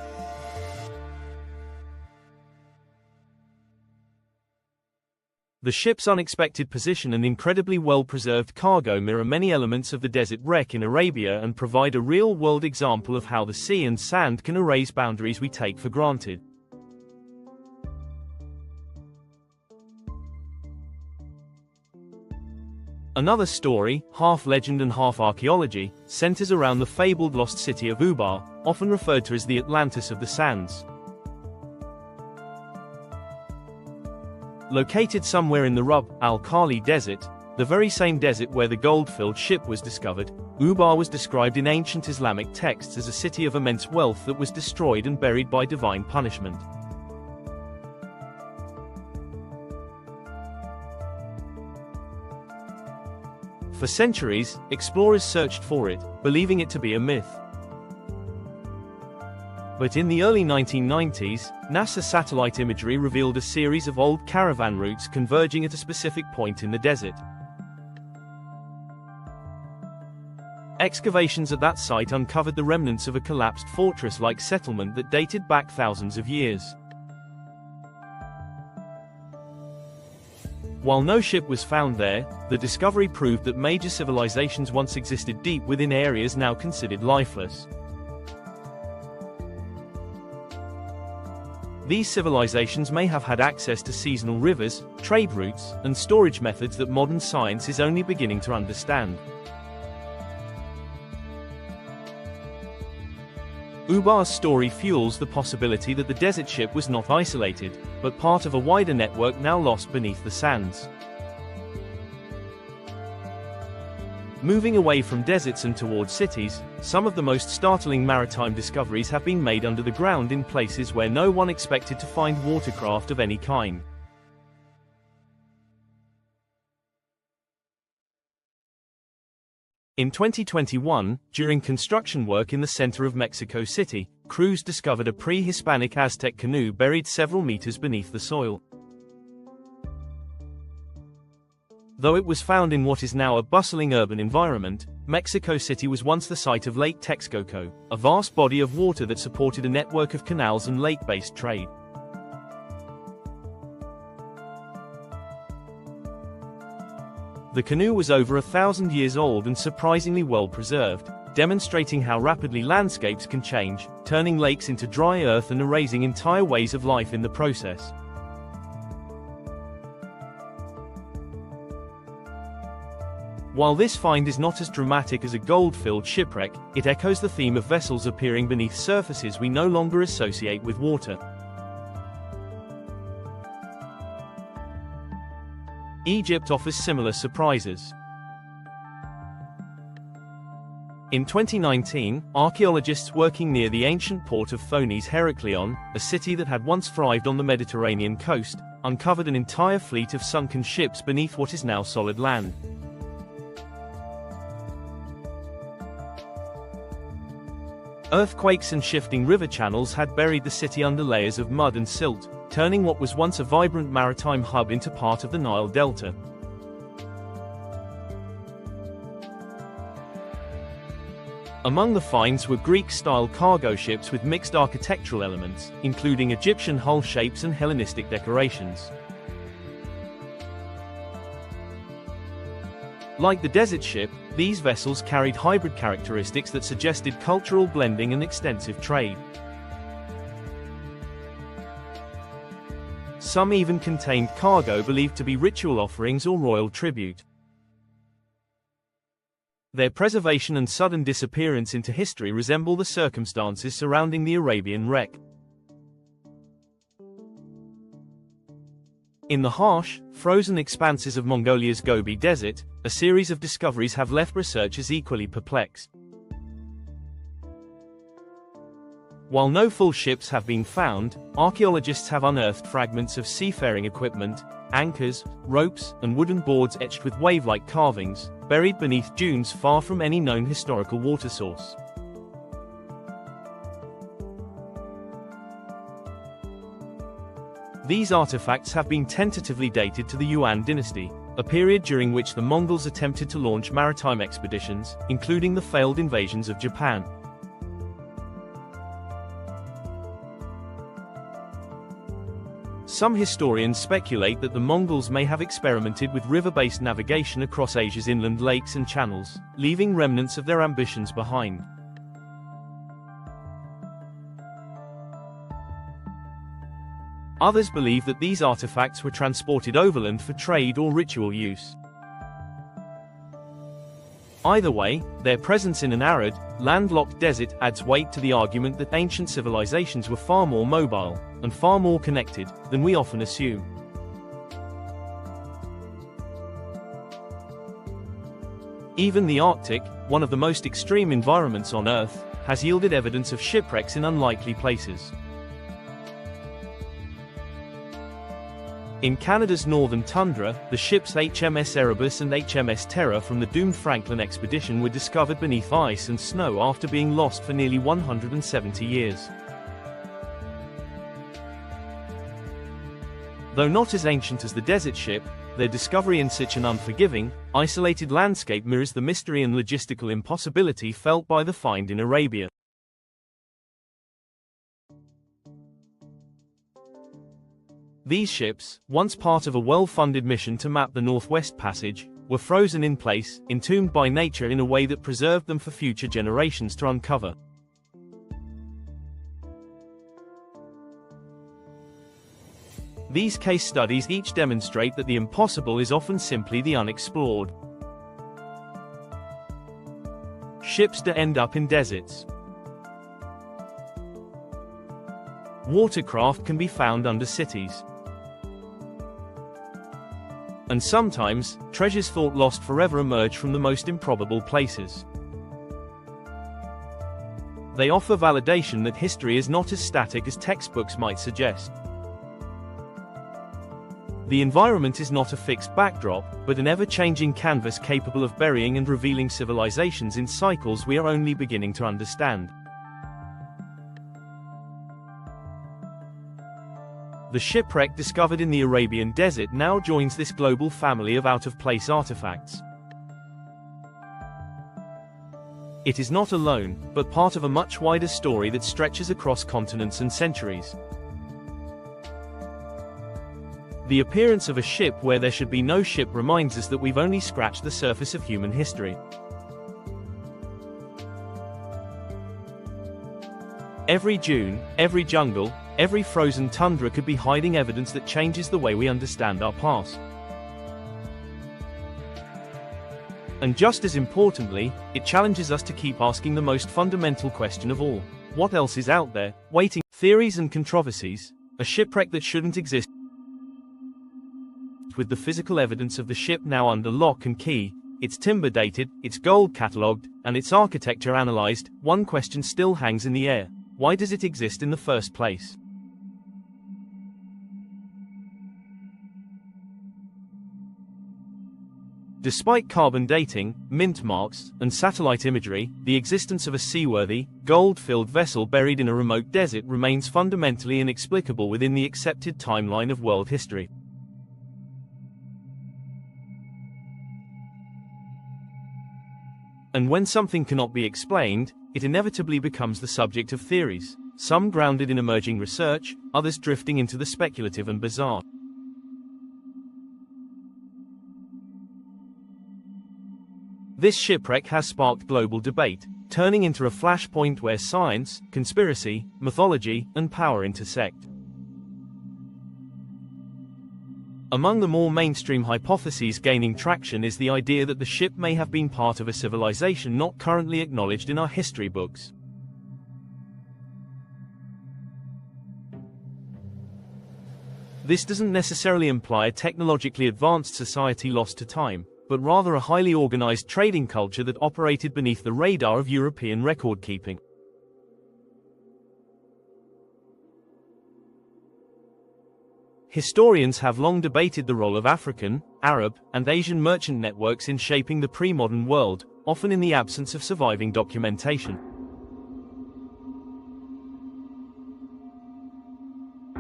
The ship's unexpected position and incredibly well-preserved cargo mirror many elements of the desert wreck in Arabia and provide a real-world example of how the sea and sand can erase boundaries we take for granted. Another story, half legend and half archaeology, centers around the fabled lost city of Ubar, often referred to as the Atlantis of the Sands. Located somewhere in the Rub al-Khali desert, the very same desert where the gold-filled ship was discovered, Ubar was described in ancient Islamic texts as a city of immense wealth that was destroyed and buried by divine punishment. For centuries, explorers searched for it, believing it to be a myth. But in the early 1990s, NASA satellite imagery revealed a series of old caravan routes converging at a specific point in the desert. Excavations at that site uncovered the remnants of a collapsed fortress-like settlement that dated back thousands of years. While no ship was found there, the discovery proved that major civilizations once existed deep within areas now considered lifeless. These civilizations may have had access to seasonal rivers, trade routes, and storage methods that modern science is only beginning to understand. Ubar's story fuels the possibility that the desert ship was not isolated, but part of a wider network now lost beneath the sands. Moving away from deserts and towards cities, some of the most startling maritime discoveries have been made under the ground in places where no one expected to find watercraft of any kind. In 2021, during construction work in the center of Mexico City, crews discovered a pre-Hispanic Aztec canoe buried several meters beneath the soil. Though it was found in what is now a bustling urban environment, Mexico City was once the site of Lake Texcoco, a vast body of water that supported a network of canals and lake-based trade. The canoe was over 1,000 years old and surprisingly well preserved, demonstrating how rapidly landscapes can change, turning lakes into dry earth and erasing entire ways of life in the process. While this find is not as dramatic as a gold-filled shipwreck, it echoes the theme of vessels appearing beneath surfaces we no longer associate with water. Egypt offers similar surprises. In 2019, archaeologists working near the ancient port of Phonis Heraklion, a city that had once thrived on the Mediterranean coast, uncovered an entire fleet of sunken ships beneath what is now solid land. Earthquakes and shifting river channels had buried the city under layers of mud and silt, turning what was once a vibrant maritime hub into part of the Nile Delta. Among the finds were Greek-style cargo ships with mixed architectural elements, including Egyptian hull shapes and Hellenistic decorations. Like the desert ship, these vessels carried hybrid characteristics that suggested cultural blending and extensive trade. Some even contained cargo believed to be ritual offerings or royal tribute. Their preservation and sudden disappearance into history resemble the circumstances surrounding the Arabian wreck. In the harsh, frozen expanses of Mongolia's Gobi Desert, a series of discoveries have left researchers equally perplexed. While no full ships have been found, archaeologists have unearthed fragments of seafaring equipment, anchors, ropes, and wooden boards etched with wave-like carvings, buried beneath dunes far from any known historical water source. These artifacts have been tentatively dated to the Yuan dynasty, a period during which the Mongols attempted to launch maritime expeditions, including the failed invasions of Japan. Some historians speculate that the Mongols may have experimented with river-based navigation across Asia's inland lakes and channels, leaving remnants of their ambitions behind. Others believe that these artifacts were transported overland for trade or ritual use. Either way, their presence in an arid, landlocked desert adds weight to the argument that ancient civilizations were far more mobile, and far more connected, than we often assume. Even the Arctic, one of the most extreme environments on Earth, has yielded evidence of shipwrecks in unlikely places. In Canada's northern tundra, the ships HMS Erebus and HMS Terror from the doomed Franklin expedition were discovered beneath ice and snow after being lost for nearly 170 years. Though not as ancient as the desert ship, their discovery in such an unforgiving, isolated landscape mirrors the mystery and logistical impossibility felt by the find in Arabia. These ships, once part of a well-funded mission to map the Northwest Passage, were frozen in place, entombed by nature in a way that preserved them for future generations to uncover. These case studies each demonstrate that the impossible is often simply the unexplored. Ships that end up in deserts. Watercraft can be found under cities. And sometimes, treasures thought lost forever emerge from the most improbable places. They offer validation that history is not as static as textbooks might suggest. The environment is not a fixed backdrop, but an ever-changing canvas capable of burying and revealing civilizations in cycles we are only beginning to understand. The shipwreck discovered in the Arabian desert now joins this global family of out-of-place artifacts. It is not alone, but part of a much wider story that stretches across continents and centuries. The appearance of a ship where there should be no ship reminds us that we've only scratched the surface of human history. Every dune, every jungle, every frozen tundra could be hiding evidence that changes the way we understand our past. And just as importantly, it challenges us to keep asking the most fundamental question of all. What else is out there, waiting? Theories and controversies. A shipwreck that shouldn't exist. With the physical evidence of the ship now under lock and key, its timber dated, its gold catalogued, and its architecture analyzed, one question still hangs in the air. Why does it exist in the first place? Despite carbon dating, mint marks, and satellite imagery, the existence of a seaworthy, gold-filled vessel buried in a remote desert remains fundamentally inexplicable within the accepted timeline of world history. And when something cannot be explained, it inevitably becomes the subject of theories, some grounded in emerging research, others drifting into the speculative and bizarre. This shipwreck has sparked global debate, turning into a flashpoint where science, conspiracy, mythology, and power intersect. Among the more mainstream hypotheses gaining traction is the idea that the ship may have been part of a civilization not currently acknowledged in our history books. This doesn't necessarily imply a technologically advanced society lost to time, but rather a highly organized trading culture that operated beneath the radar of European record-keeping. Historians have long debated the role of African, Arab, and Asian merchant networks in shaping the pre-modern world, often in the absence of surviving documentation.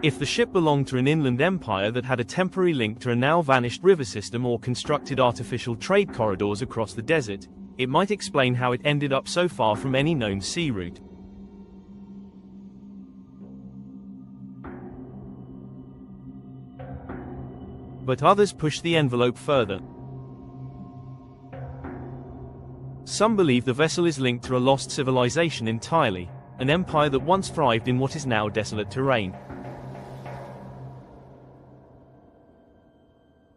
If the ship belonged to an inland empire that had a temporary link to a now-vanished river system or constructed artificial trade corridors across the desert, it might explain how it ended up so far from any known sea route. But others push the envelope further. Some believe the vessel is linked to a lost civilization entirely, an empire that once thrived in what is now desolate terrain.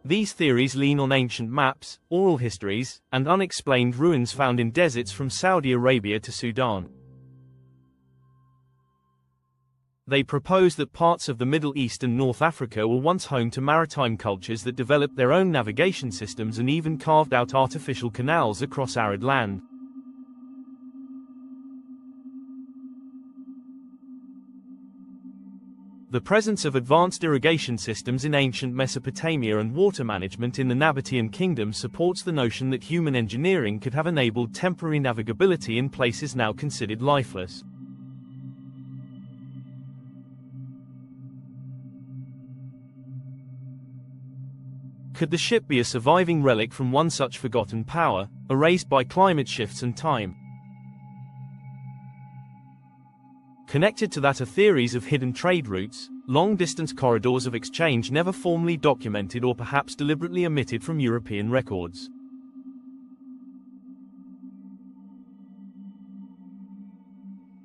These theories lean on ancient maps, oral histories, and unexplained ruins found in deserts from Saudi Arabia to Sudan. They propose that parts of the Middle East and North Africa were once home to maritime cultures that developed their own navigation systems and even carved out artificial canals across arid land. The presence of advanced irrigation systems in ancient Mesopotamia and water management in the Nabatean kingdom supports the notion that human engineering could have enabled temporary navigability in places now considered lifeless. Could the ship be a surviving relic from one such forgotten power, erased by climate shifts and time? Connected to that are theories of hidden trade routes, long-distance corridors of exchange never formally documented or perhaps deliberately omitted from European records.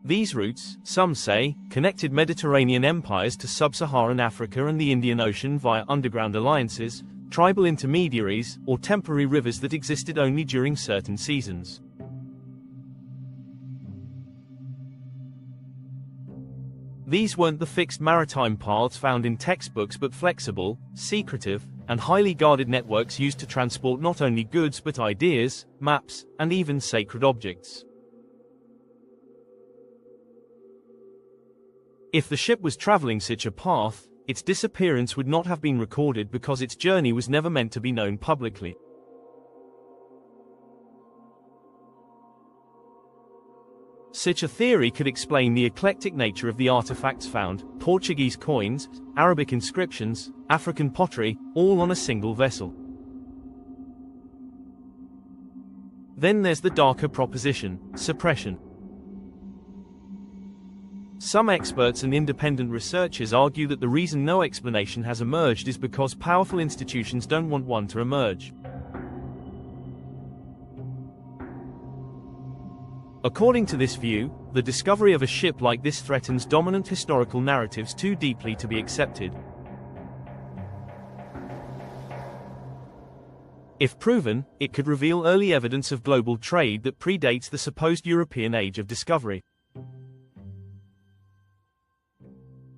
These routes, some say, connected Mediterranean empires to sub-Saharan Africa and the Indian Ocean via underground alliances, tribal intermediaries, or temporary rivers that existed only during certain seasons. These weren't the fixed maritime paths found in textbooks but flexible, secretive, and highly guarded networks used to transport not only goods but ideas, maps, and even sacred objects. If the ship was traveling such a path, its disappearance would not have been recorded because its journey was never meant to be known publicly. Such a theory could explain the eclectic nature of the artifacts found: Portuguese coins, Arabic inscriptions, African pottery, all on a single vessel. Then there's the darker proposition: suppression. Some experts and independent researchers argue that the reason no explanation has emerged is because powerful institutions don't want one to emerge. According to this view, the discovery of a ship like this threatens dominant historical narratives too deeply to be accepted. If proven, it could reveal early evidence of global trade that predates the supposed European age of discovery.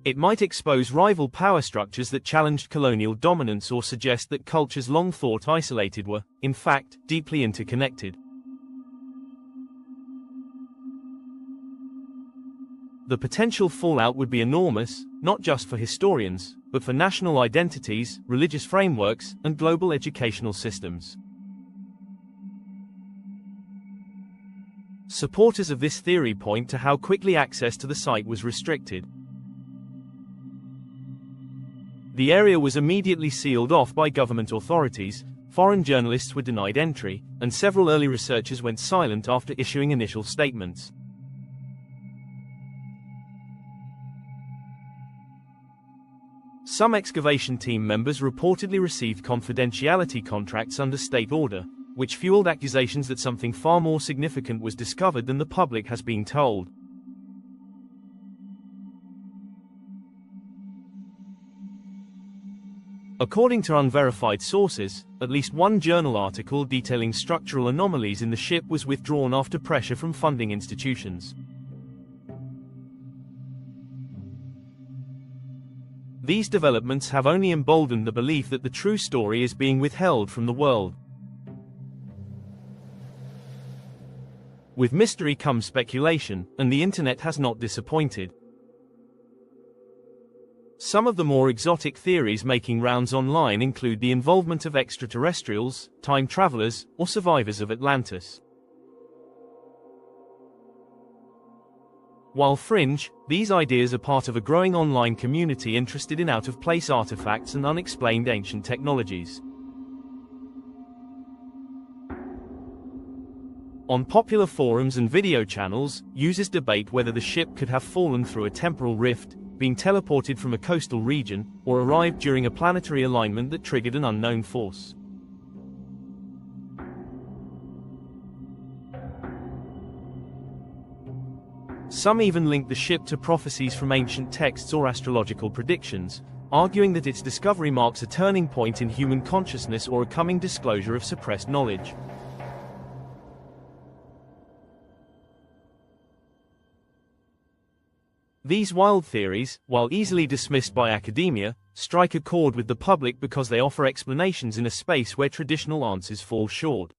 It might expose rival power structures that challenged colonial dominance or suggest that cultures long thought isolated were, in fact, deeply interconnected. The potential fallout would be enormous, not just for historians, but for national identities, religious frameworks, and global educational systems. Supporters of this theory point to how quickly access to the site was restricted. The area was immediately sealed off by government authorities, foreign journalists were denied entry, and several early researchers went silent after issuing initial statements. Some excavation team members reportedly received confidentiality contracts under state order, which fueled accusations that something far more significant was discovered than the public has been told. According to unverified sources, at least one journal article detailing structural anomalies in the ship was withdrawn after pressure from funding institutions. These developments have only emboldened the belief that the true story is being withheld from the world. With mystery comes speculation, and the internet has not disappointed. Some of the more exotic theories making rounds online include the involvement of extraterrestrials, time travelers, or survivors of Atlantis. While fringe, these ideas are part of a growing online community interested in out-of-place artifacts and unexplained ancient technologies. On popular forums and video channels, users debate whether the ship could have fallen through a temporal rift, been teleported from a coastal region, or arrived during a planetary alignment that triggered an unknown force. Some even link the ship to prophecies from ancient texts or astrological predictions, arguing that its discovery marks a turning point in human consciousness or a coming disclosure of suppressed knowledge. These wild theories, while easily dismissed by academia, strike a chord with the public because they offer explanations in a space where traditional answers fall short.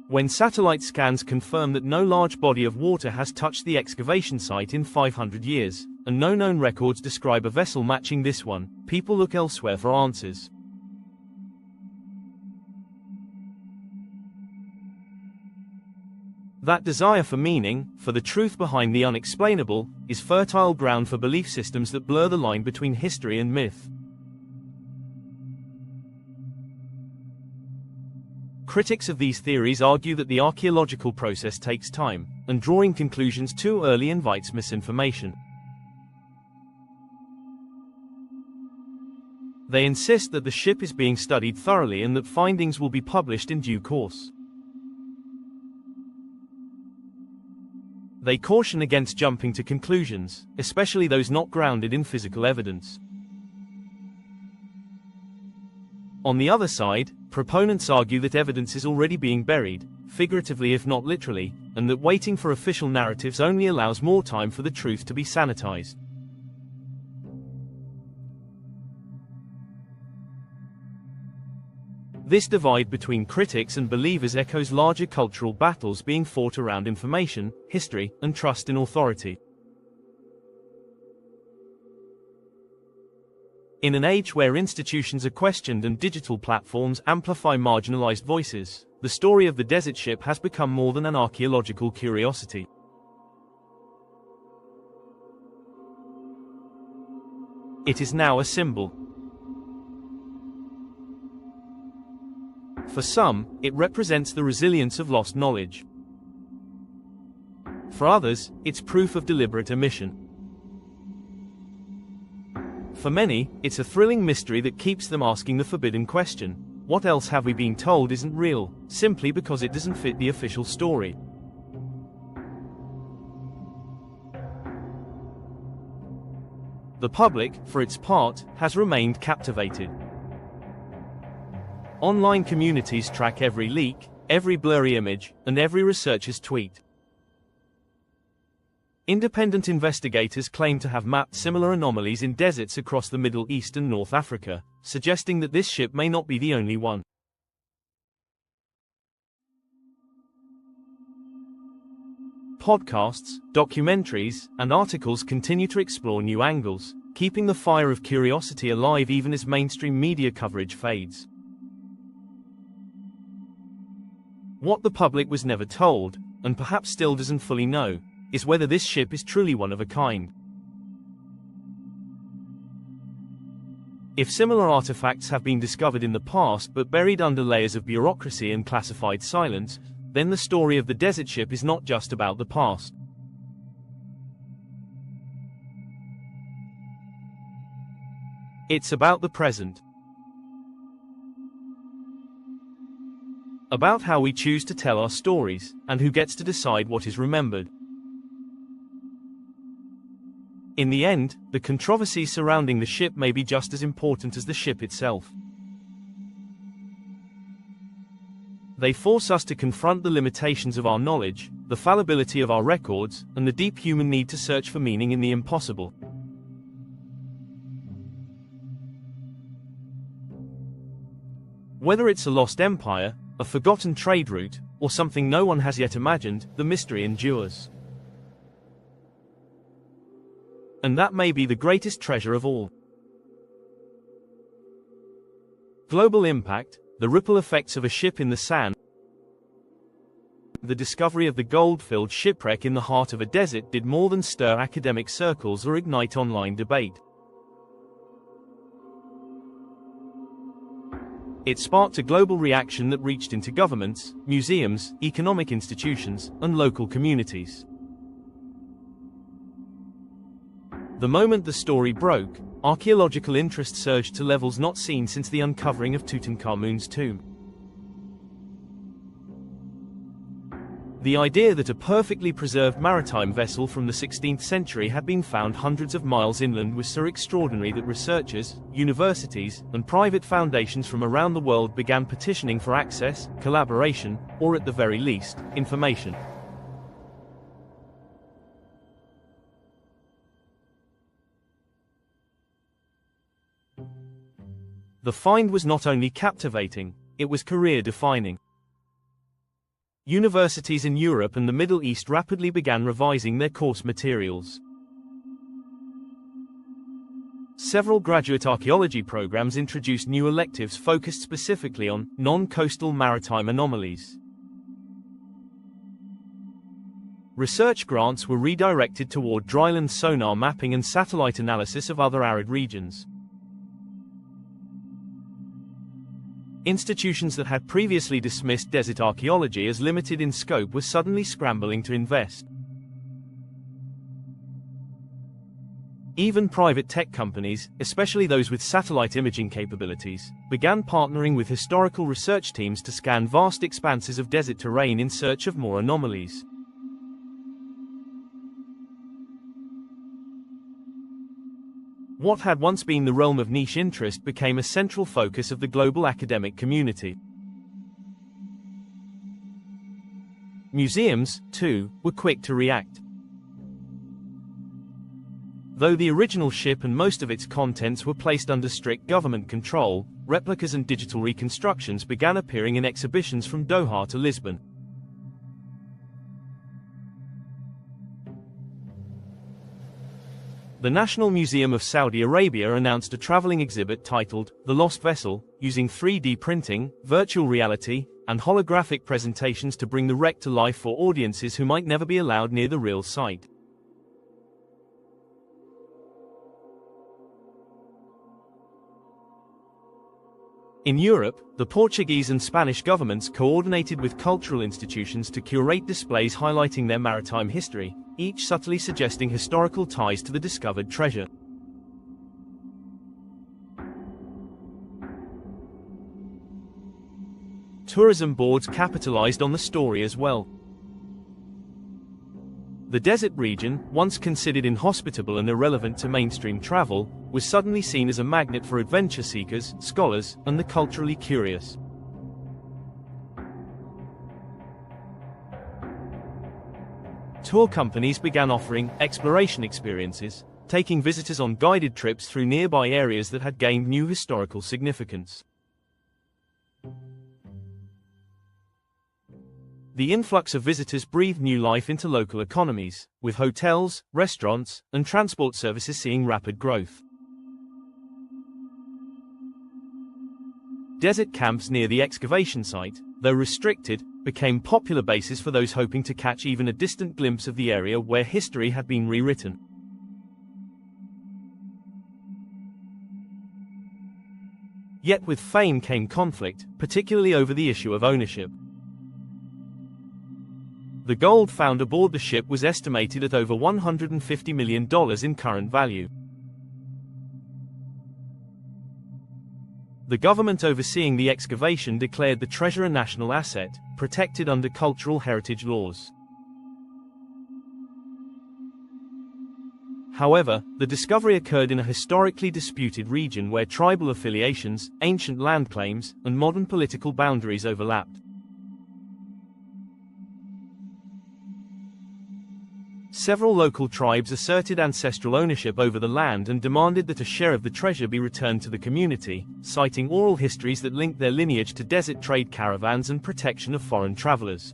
When satellite scans confirm that no large body of water has touched the excavation site in 500 years, and no known records describe a vessel matching this one, people look elsewhere for answers. That desire for meaning, for the truth behind the unexplainable, is fertile ground for belief systems that blur the line between history and myth. Critics of these theories argue that the archaeological process takes time, and drawing conclusions too early invites misinformation. They insist that the ship is being studied thoroughly and that findings will be published in due course. They caution against jumping to conclusions, especially those not grounded in physical evidence. On the other side, proponents argue that evidence is already being buried, figuratively if not literally, and that waiting for official narratives only allows more time for the truth to be sanitized. This divide between critics and believers echoes larger cultural battles being fought around information, history, and trust in authority. In an age where institutions are questioned and digital platforms amplify marginalized voices, the story of the desert ship has become more than an archaeological curiosity. It is now a symbol. For some, it represents the resilience of lost knowledge. For others, it's proof of deliberate omission. For many, it's a thrilling mystery that keeps them asking the forbidden question: what else have we been told isn't real, simply because it doesn't fit the official story? The public, for its part, has remained captivated. Online communities track every leak, every blurry image, and every researcher's tweet. Independent investigators claim to have mapped similar anomalies in deserts across the Middle East and North Africa, suggesting that this ship may not be the only one. Podcasts, documentaries, and articles continue to explore new angles, keeping the fire of curiosity alive even as mainstream media coverage fades. What the public was never told, and perhaps still doesn't fully know, is whether this ship is truly one of a kind. If similar artifacts have been discovered in the past but buried under layers of bureaucracy and classified silence, then the story of the desert ship is not just about the past. It's about the present. About how we choose to tell our stories, and who gets to decide what is remembered. In the end, the controversies surrounding the ship may be just as important as the ship itself. They force us to confront the limitations of our knowledge, the fallibility of our records, and the deep human need to search for meaning in the impossible. Whether it's a lost empire, a forgotten trade route, or something no one has yet imagined, the mystery endures. And that may be the greatest treasure of all. Global impact, the ripple effects of a ship in the sand. The discovery of the gold-filled shipwreck in the heart of a desert did more than stir academic circles or ignite online debate. It sparked a global reaction that reached into governments, museums, economic institutions, and local communities. The moment the story broke, archaeological interest surged to levels not seen since the uncovering of Tutankhamun's tomb. The idea that a perfectly preserved maritime vessel from the 16th century had been found hundreds of miles inland was so extraordinary that researchers, universities, and private foundations from around the world began petitioning for access, collaboration, or at the very least, information. The find was not only captivating, it was career-defining. Universities in Europe and the Middle East rapidly began revising their course materials. Several graduate archaeology programs introduced new electives focused specifically on non-coastal maritime anomalies. Research grants were redirected toward dryland sonar mapping and satellite analysis of other arid regions. Institutions that had previously dismissed desert archaeology as limited in scope were suddenly scrambling to invest. Even private tech companies, especially those with satellite imaging capabilities, began partnering with historical research teams to scan vast expanses of desert terrain in search of more anomalies. What had once been the realm of niche interest became a central focus of the global academic community. Museums, too, were quick to react. Though the original ship and most of its contents were placed under strict government control, replicas and digital reconstructions began appearing in exhibitions from Doha to Lisbon. The National Museum of Saudi Arabia announced a traveling exhibit titled The Lost Vessel, using 3D printing, virtual reality, and holographic presentations to bring the wreck to life for audiences who might never be allowed near the real site. In Europe, the Portuguese and Spanish governments coordinated with cultural institutions to curate displays highlighting their maritime history, each subtly suggesting historical ties to the discovered treasure. Tourism boards capitalized on the story as well. The desert region, once considered inhospitable and irrelevant to mainstream travel, was suddenly seen as a magnet for adventure seekers, scholars, and the culturally curious. Tour companies began offering exploration experiences, taking visitors on guided trips through nearby areas that had gained new historical significance. The influx of visitors breathed new life into local economies, with hotels, restaurants, and transport services seeing rapid growth. Desert camps near the excavation site, though restricted, became popular bases for those hoping to catch even a distant glimpse of the area where history had been rewritten. Yet with fame came conflict, particularly over the issue of ownership. The gold found aboard the ship was estimated at over $150 million in current value. The government overseeing the excavation declared the treasure a national asset, protected under cultural heritage laws. However, the discovery occurred in a historically disputed region where tribal affiliations, ancient land claims, and modern political boundaries overlapped. Several local tribes asserted ancestral ownership over the land and demanded that a share of the treasure be returned to the community, citing oral histories that linked their lineage to desert trade caravans and protection of foreign travelers.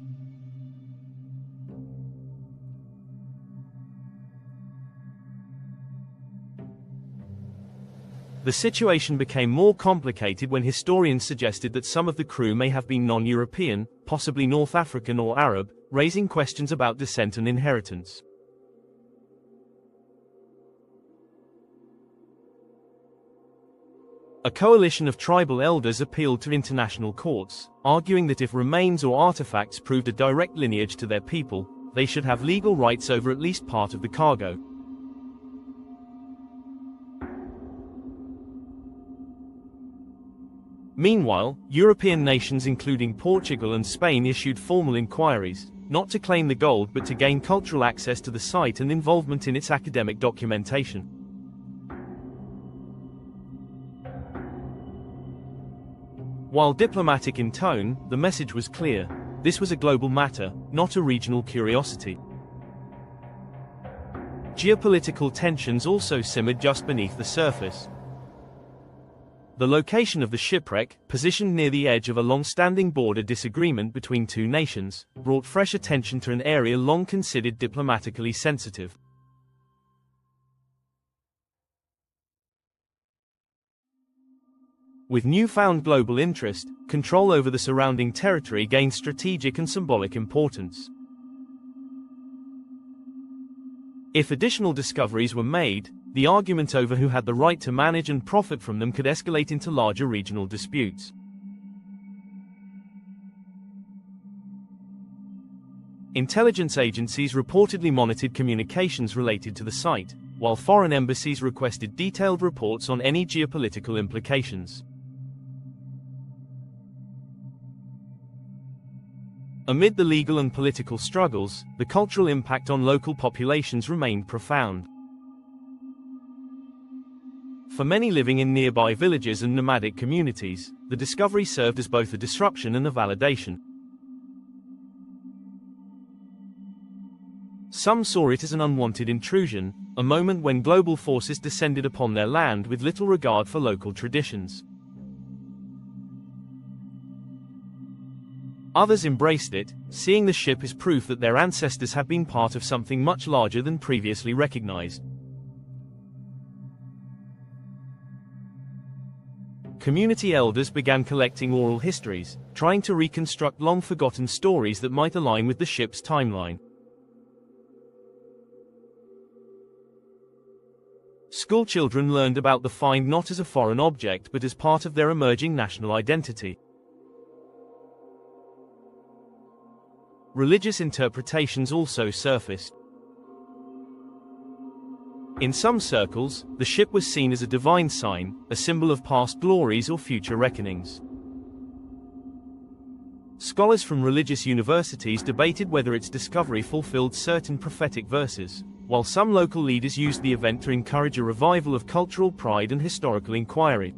The situation became more complicated when historians suggested that some of the crew may have been non-European, possibly North African or Arab, raising questions about descent and inheritance. A coalition of tribal elders appealed to international courts, arguing that if remains or artifacts proved a direct lineage to their people, they should have legal rights over at least part of the cargo. Meanwhile, European nations including Portugal and Spain issued formal inquiries, not to claim the gold but to gain cultural access to the site and involvement in its academic documentation. While diplomatic in tone, the message was clear: this was a global matter, not a regional curiosity. Geopolitical tensions also simmered just beneath the surface. The location of the shipwreck, positioned near the edge of a long-standing border disagreement between two nations, brought fresh attention to an area long considered diplomatically sensitive. With newfound global interest, control over the surrounding territory gained strategic and symbolic importance. If additional discoveries were made, the argument over who had the right to manage and profit from them could escalate into larger regional disputes. Intelligence agencies reportedly monitored communications related to the site, while foreign embassies requested detailed reports on any geopolitical implications. Amid the legal and political struggles, the cultural impact on local populations remained profound. For many living in nearby villages and nomadic communities, the discovery served as both a disruption and a validation. Some saw it as an unwanted intrusion, a moment when global forces descended upon their land with little regard for local traditions. Others embraced it, seeing the ship as proof that their ancestors had been part of something much larger than previously recognized. Community elders began collecting oral histories, trying to reconstruct long-forgotten stories that might align with the ship's timeline. Schoolchildren learned about the find not as a foreign object but as part of their emerging national identity. Religious interpretations also surfaced. In some circles, the ship was seen as a divine sign, a symbol of past glories or future reckonings. Scholars from religious universities debated whether its discovery fulfilled certain prophetic verses, while some local leaders used the event to encourage a revival of cultural pride and historical inquiry.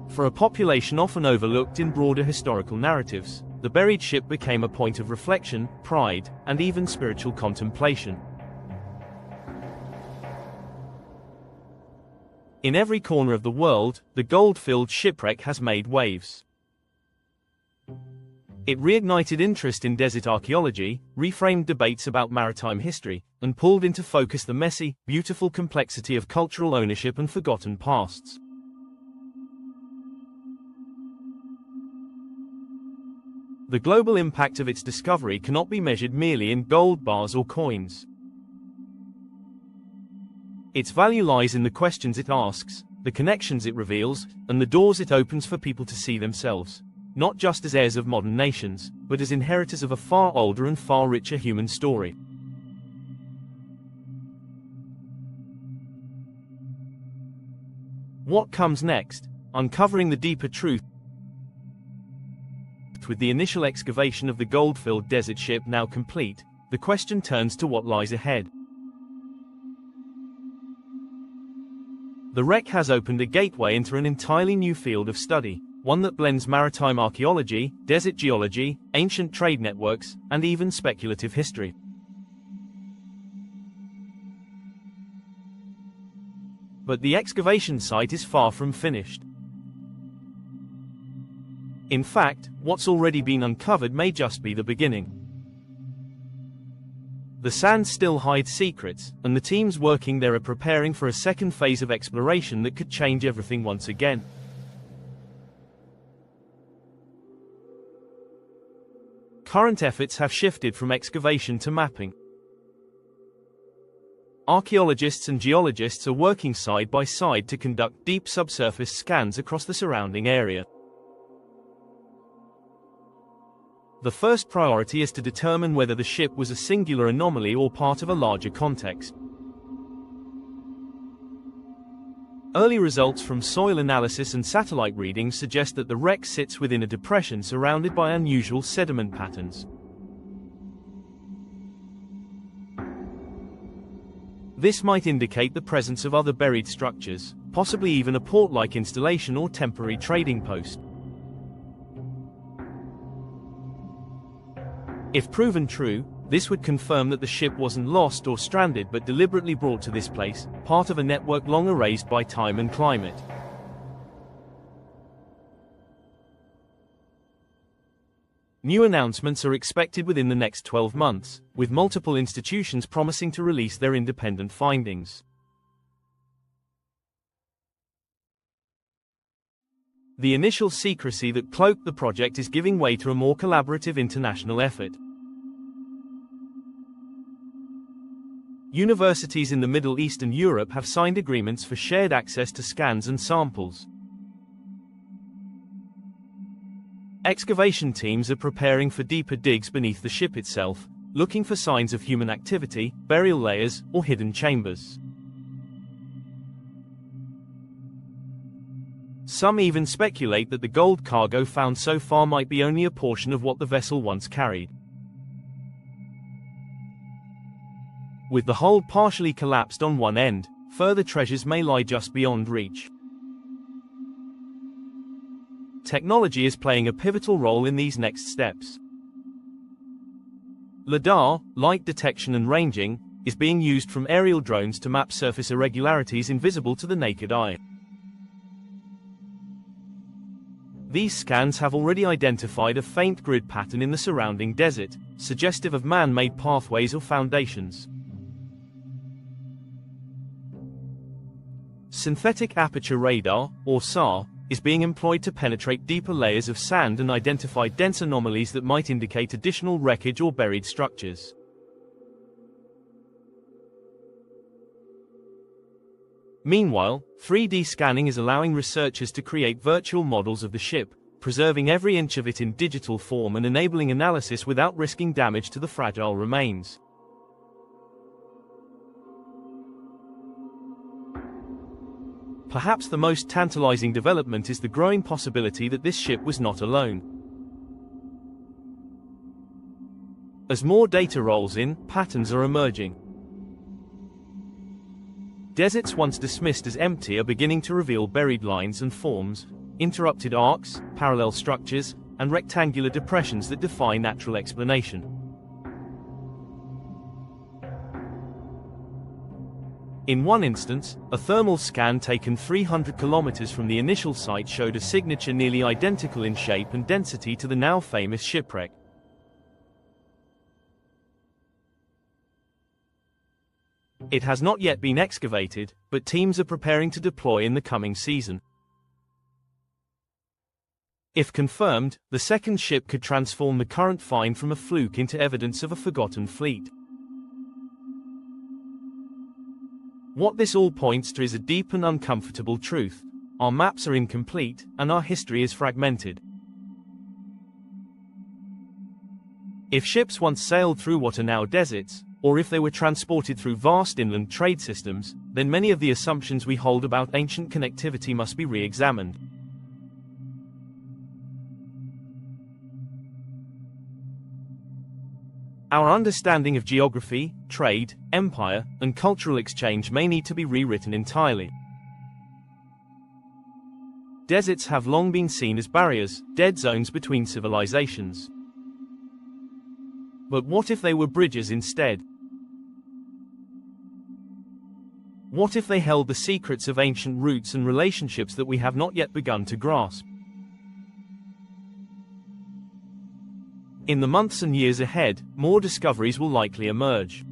For a population often overlooked in broader historical narratives, the buried ship became a point of reflection, pride, and even spiritual contemplation. In every corner of the world, the gold-filled shipwreck has made waves. It reignited interest in desert archaeology, reframed debates about maritime history, and pulled into focus the messy, beautiful complexity of cultural ownership and forgotten pasts. The global impact of its discovery cannot be measured merely in gold bars or coins. Its value lies in the questions it asks, the connections it reveals, and the doors it opens for people to see themselves, not just as heirs of modern nations, but as inheritors of a far older and far richer human story. What comes next? Uncovering the deeper truth. With the initial excavation of the gold-filled desert ship now complete, the question turns to what lies ahead. The wreck has opened a gateway into an entirely new field of study, one that blends maritime archaeology, desert geology, ancient trade networks, and even speculative history. But the excavation site is far from finished. In fact, what's already been uncovered may just be the beginning. The sand still hides secrets, and the teams working there are preparing for a second phase of exploration that could change everything once again. Current efforts have shifted from excavation to mapping. Archaeologists and geologists are working side by side to conduct deep subsurface scans across the surrounding area. The first priority is to determine whether the ship was a singular anomaly or part of a larger context. Early results from soil analysis and satellite readings suggest that the wreck sits within a depression surrounded by unusual sediment patterns. This might indicate the presence of other buried structures, possibly even a port-like installation or temporary trading post. If proven true, this would confirm that the ship wasn't lost or stranded but deliberately brought to this place, part of a network long erased by time and climate. New announcements are expected within the next 12 months, with multiple institutions promising to release their independent findings. The initial secrecy that cloaked the project is giving way to a more collaborative international effort. Universities in the Middle East and Europe have signed agreements for shared access to scans and samples. Excavation teams are preparing for deeper digs beneath the ship itself, looking for signs of human activity, burial layers, or hidden chambers. Some even speculate that the gold cargo found so far might be only a portion of what the vessel once carried. With the hull partially collapsed on one end, further treasures may lie just beyond reach. Technology is playing a pivotal role in these next steps. LIDAR, light detection and ranging, is being used from aerial drones to map surface irregularities invisible to the naked eye. These scans have already identified a faint grid pattern in the surrounding desert, suggestive of man-made pathways or foundations. Synthetic aperture radar, or SAR, is being employed to penetrate deeper layers of sand and identify dense anomalies that might indicate additional wreckage or buried structures. Meanwhile, 3D scanning is allowing researchers to create virtual models of the ship, preserving every inch of it in digital form and enabling analysis without risking damage to the fragile remains. Perhaps the most tantalizing development is the growing possibility that this ship was not alone. As more data rolls in, patterns are emerging. Deserts once dismissed as empty are beginning to reveal buried lines and forms, interrupted arcs, parallel structures, and rectangular depressions that defy natural explanation. In one instance, a thermal scan taken 300 kilometers from the initial site showed a signature nearly identical in shape and density to the now famous shipwreck. It has not yet been excavated, but teams are preparing to deploy in the coming season. If confirmed, the second ship could transform the current find from a fluke into evidence of a forgotten fleet. What this all points to is a deep and uncomfortable truth. Our maps are incomplete, and our history is fragmented. If ships once sailed through what are now deserts, or if they were transported through vast inland trade systems, then many of the assumptions we hold about ancient connectivity must be re-examined. Our understanding of geography, trade, empire, and cultural exchange may need to be rewritten entirely. Deserts have long been seen as barriers, dead zones between civilizations. But what if they were bridges instead? What if they held the secrets of ancient roots and relationships that we have not yet begun to grasp? In the months and years ahead, more discoveries will likely emerge.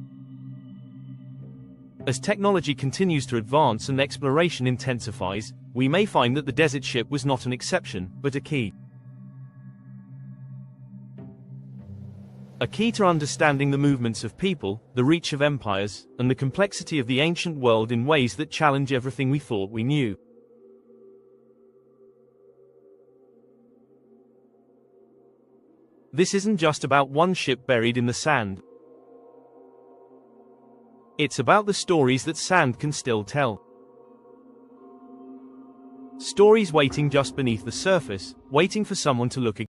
As technology continues to advance and exploration intensifies, we may find that the desert ship was not an exception, but a key. A key to understanding the movements of people, the reach of empires, and the complexity of the ancient world in ways that challenge everything we thought we knew. This isn't just about one ship buried in the sand. It's about the stories that sand can still tell. Stories waiting just beneath the surface, waiting for someone to look again.